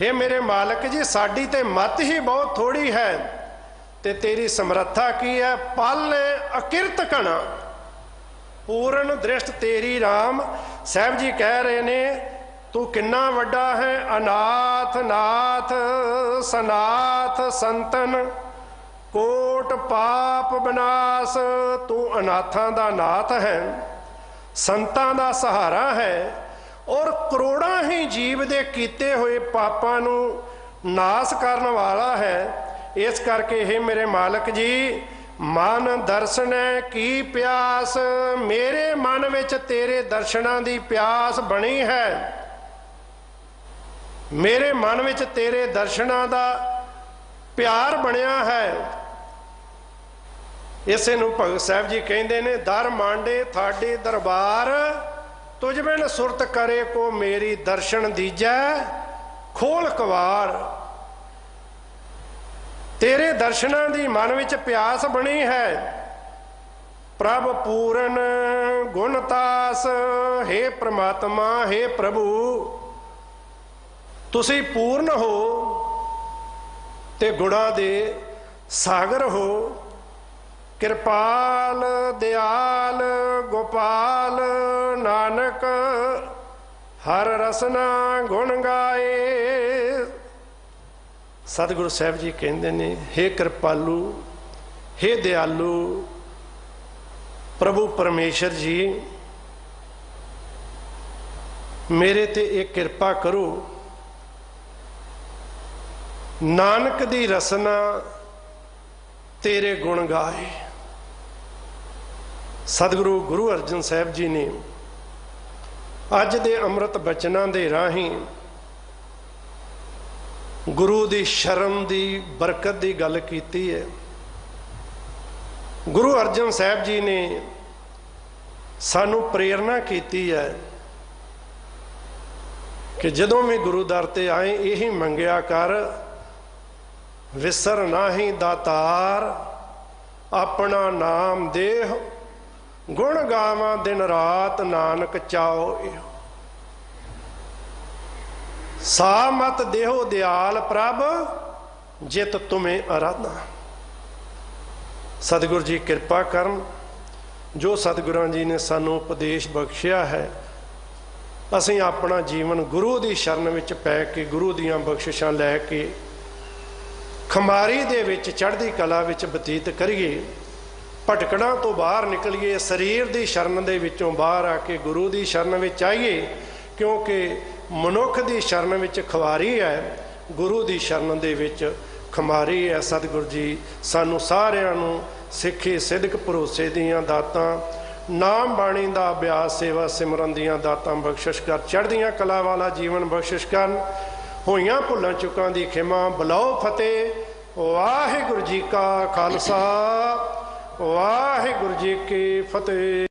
हे ਮੇਰੇ ਮਾਲਕ ਜੀ, ਸਾਡੀ ਤੇ ਮਤ ਹੀ ਬਹੁਤ ਥੋੜੀ ਹੈ ਤੇ ਤੇਰੀ ਸਮਰੱਥਾ ਕੀ ਹੈ। ਪਲ ਅਕਿਰਤ ਕਣਾ, ਪੂਰਨ ਦ੍ਰਿਸ਼ਟ ਤੇਰੀ ਰਾਮ। ਸਾਹਿਬ ਜੀ ਕਹਿ ਰਹੇ ਨੇ, ਤੂੰ ਕਿੰਨਾ ਵੱਡਾ ਹੈ। ਅਨਾਥ ਨਾਥ ਸਨਾਥ ਸੰਤਨ, ਕੋਟ ਪਾਪ ਵਿਨਾਸ਼। ਤੂੰ ਅਨਾਥਾਂ ਦਾ ਨਾਥ ਹੈ, ਸੰਤਾਂ ਦਾ ਸਹਾਰਾ ਹੈ, ਔਰ ਕਰੋੜਾਂ ਹੀ ਜੀਵ ਦੇ ਕੀਤੇ ਹੋਏ ਪਾਪਾਂ ਨੂੰ ਨਾਸ਼ ਕਰਨ ਵਾਲਾ ਹੈ। ਇਸ ਕਰਕੇ हे ਮੇਰੇ ਮਾਲਕ ਜੀ, ਮਨ ਦਰਸ਼ਨ ਕੀ ਪਿਆਸ, ਮੇਰੇ ਮਨ ਵਿੱਚ ਤੇਰੇ ਦਰਸ਼ਨਾਂ ਦੀ ਪਿਆਸ ਬਣੀ ਹੈ। ਮੇਰੇ ਮਨ ਵਿੱਚ ਤੇਰੇ ਦਰਸ਼ਨਾਂ ਦਾ ਪਿਆਰ ਬਣਿਆ ਹੈ। ਇਸੇ ਨੂੰ ਭਗਤ ਸਾਹਿਬ ਜੀ ਕਹਿੰਦੇ ਨੇ, ਦਰ ਮਾਂਡੇ ਤੁਹਾਡੇ ਦਰਬਾਰ, ਤੁਝ ਬਿਨ ਸੁਰਤ ਕਰੇ ਕੋ ਮੇਰੀ ਦਰਸ਼ਨ ਦੀਜੈ ਖੋਲ ਕਵਾਰ। ਤੇਰੇ ਦਰਸ਼ਨਾਂ ਦੀ ਮਨ ਵਿੱਚ ਪਿਆਸ ਬਣੀ ਹੈ। ਪ੍ਰਭ ਪੂਰਨ ਗੁਣਤਾਸ, हे ਪ੍ਰਮਾਤਮਾ, हे ਪ੍ਰਭੂ, ਤੁਸੀਂ ਪੂਰਨ ਹੋ ਤੇ ਗੁਣਾਂ ਦੇ ਸਾਗਰ ਹੋ। ਕਿਰਪਾਲ ਦਿਆਲ ਗੋਪਾਲ, ਨਾਨਕ ਹਰ ਰਸਨਾ ਗੁਣ ਗਾਏ। ਸਤਿਗੁਰੂ ਸਾਹਿਬ ਜੀ ਕਹਿੰਦੇ ਨੇ, हे ਕਿਰਪਾਲੂ, हे ਦਿਆਲੂ, ਪ੍ਰਭੂ ਪਰਮੇਸ਼ਰ ਜੀ, ਮੇਰੇ ਤੇ ਇਹ ਕਿਰਪਾ ਕਰੋ, ਨਾਨਕ ਦੀ ਰਸਨਾ ਤੇਰੇ ਗੁਣ ਗਾਏ। ਸਤਿਗੁਰੂ ਗੁਰੂ ਅਰਜਨ ਸਾਹਿਬ ਜੀ ਨੇ ਅੱਜ ਦੇ ਅੰਮ੍ਰਿਤ ਬਚਨਾਂ ਦੇ ਰਾਹੀਂ ਗੁਰੂ ਦੀ ਸ਼ਰਨ ਦੀ ਬਰਕਤ ਦੀ ਗੱਲ ਕੀਤੀ ਹੈ। ਗੁਰੂ ਅਰਜਨ ਸਾਹਿਬ ਜੀ ਨੇ ਸਾਨੂੰ ਪ੍ਰੇਰਨਾ ਕੀਤੀ ਹੈ ਕਿ ਜਦੋਂ ਵੀ ਗੁਰੂ ਦਰ ਤੇ ਆਏ ਇਹੀ ਮੰਗਿਆ ਕਰ, ਵਿਸਰ ਨਾਹੀਂ ਦਾਤਾਰ, ਆਪਣਾ ਨਾਮ ਦੇਹ, ਗੁਣ ਗਾਵਾਂ ਦਿਨ ਰਾਤ, ਨਾਨਕ ਚਾਓ ਇਹੋ। ਸਾ ਮਤ ਦੇਹੋ ਦਿਆਲ ਪ੍ਰਭ, ਜਿਤ ਤੁਮੇ ਅਰਾਧਨਾ। ਸਤਿਗੁਰੂ ਜੀ ਕਿਰਪਾ ਕਰਨ, ਜੋ ਸਤਿਗੁਰਾਂ ਜੀ ਨੇ ਸਾਨੂੰ ਉਪਦੇਸ਼ ਬਖਸ਼ਿਆ ਹੈ, ਅਸੀਂ ਆਪਣਾ ਜੀਵਨ ਗੁਰੂ ਦੀ ਸ਼ਰਨ ਵਿੱਚ ਪੈ ਕੇ, ਗੁਰੂ ਦੀਆਂ ਬਖਸ਼ਿਸ਼ਾਂ ਲੈ ਕੇ ਖਮਾਰੀ ਦੇ ਵਿੱਚ ਚੜ੍ਹਦੀ ਕਲਾ ਵਿੱਚ ਬਤੀਤ ਕਰੀਏ। ਭਟਕਣਾ ਤੋਂ ਬਾਹਰ ਨਿਕਲੀਏ, ਸਰੀਰ ਦੀ ਸ਼ਰਨ ਦੇ ਵਿੱਚੋਂ ਬਾਹਰ ਆ ਕੇ ਗੁਰੂ ਦੀ ਸ਼ਰਨ ਵਿੱਚ ਆਈਏ, ਕਿਉਂਕਿ ਮਨੁੱਖ ਦੀ ਸ਼ਰਨ ਵਿੱਚ ਖਵਾਰੀ ਹੈ, ਗੁਰੂ ਦੀ ਸ਼ਰਨ ਦੇ ਵਿੱਚ ਖਮਾਰੀ ਹੈ। ਸਤਿਗੁਰੂ ਜੀ ਸਾਨੂੰ ਸਾਰਿਆਂ ਨੂੰ ਸਿੱਖੀ ਸਿਦਕ ਭਰੋਸੇ ਦੀਆਂ ਦਾਤਾਂ, ਨਾਮ ਬਾਣੀ ਦਾ ਅਭਿਆਸ ਸੇਵਾ ਸਿਮਰਨ ਦੀਆਂ ਦਾਤਾਂ ਬਖਸ਼ਿਸ਼ ਕਰ। ਚੜ੍ਹਦੀਆਂ ਕਲਾ ਵਾਲਾ ਜੀਵਨ ਬਖਸ਼ਿਸ਼ ਕਰਨ। ਹੋਈਆਂ ਭੁੱਲਾਂ ਚੁੱਕਾਂ ਦੀ ਖਿਮਾ। ਬੁਲਾਓ ਫਤਿਹ। ਵਾਹਿਗੁਰੂ ਜੀ ਕਾ ਖਾਲਸਾ, ਵਾਹਿਗੁਰੂ ਜੀ ਕੀ ਫਤਿਹ।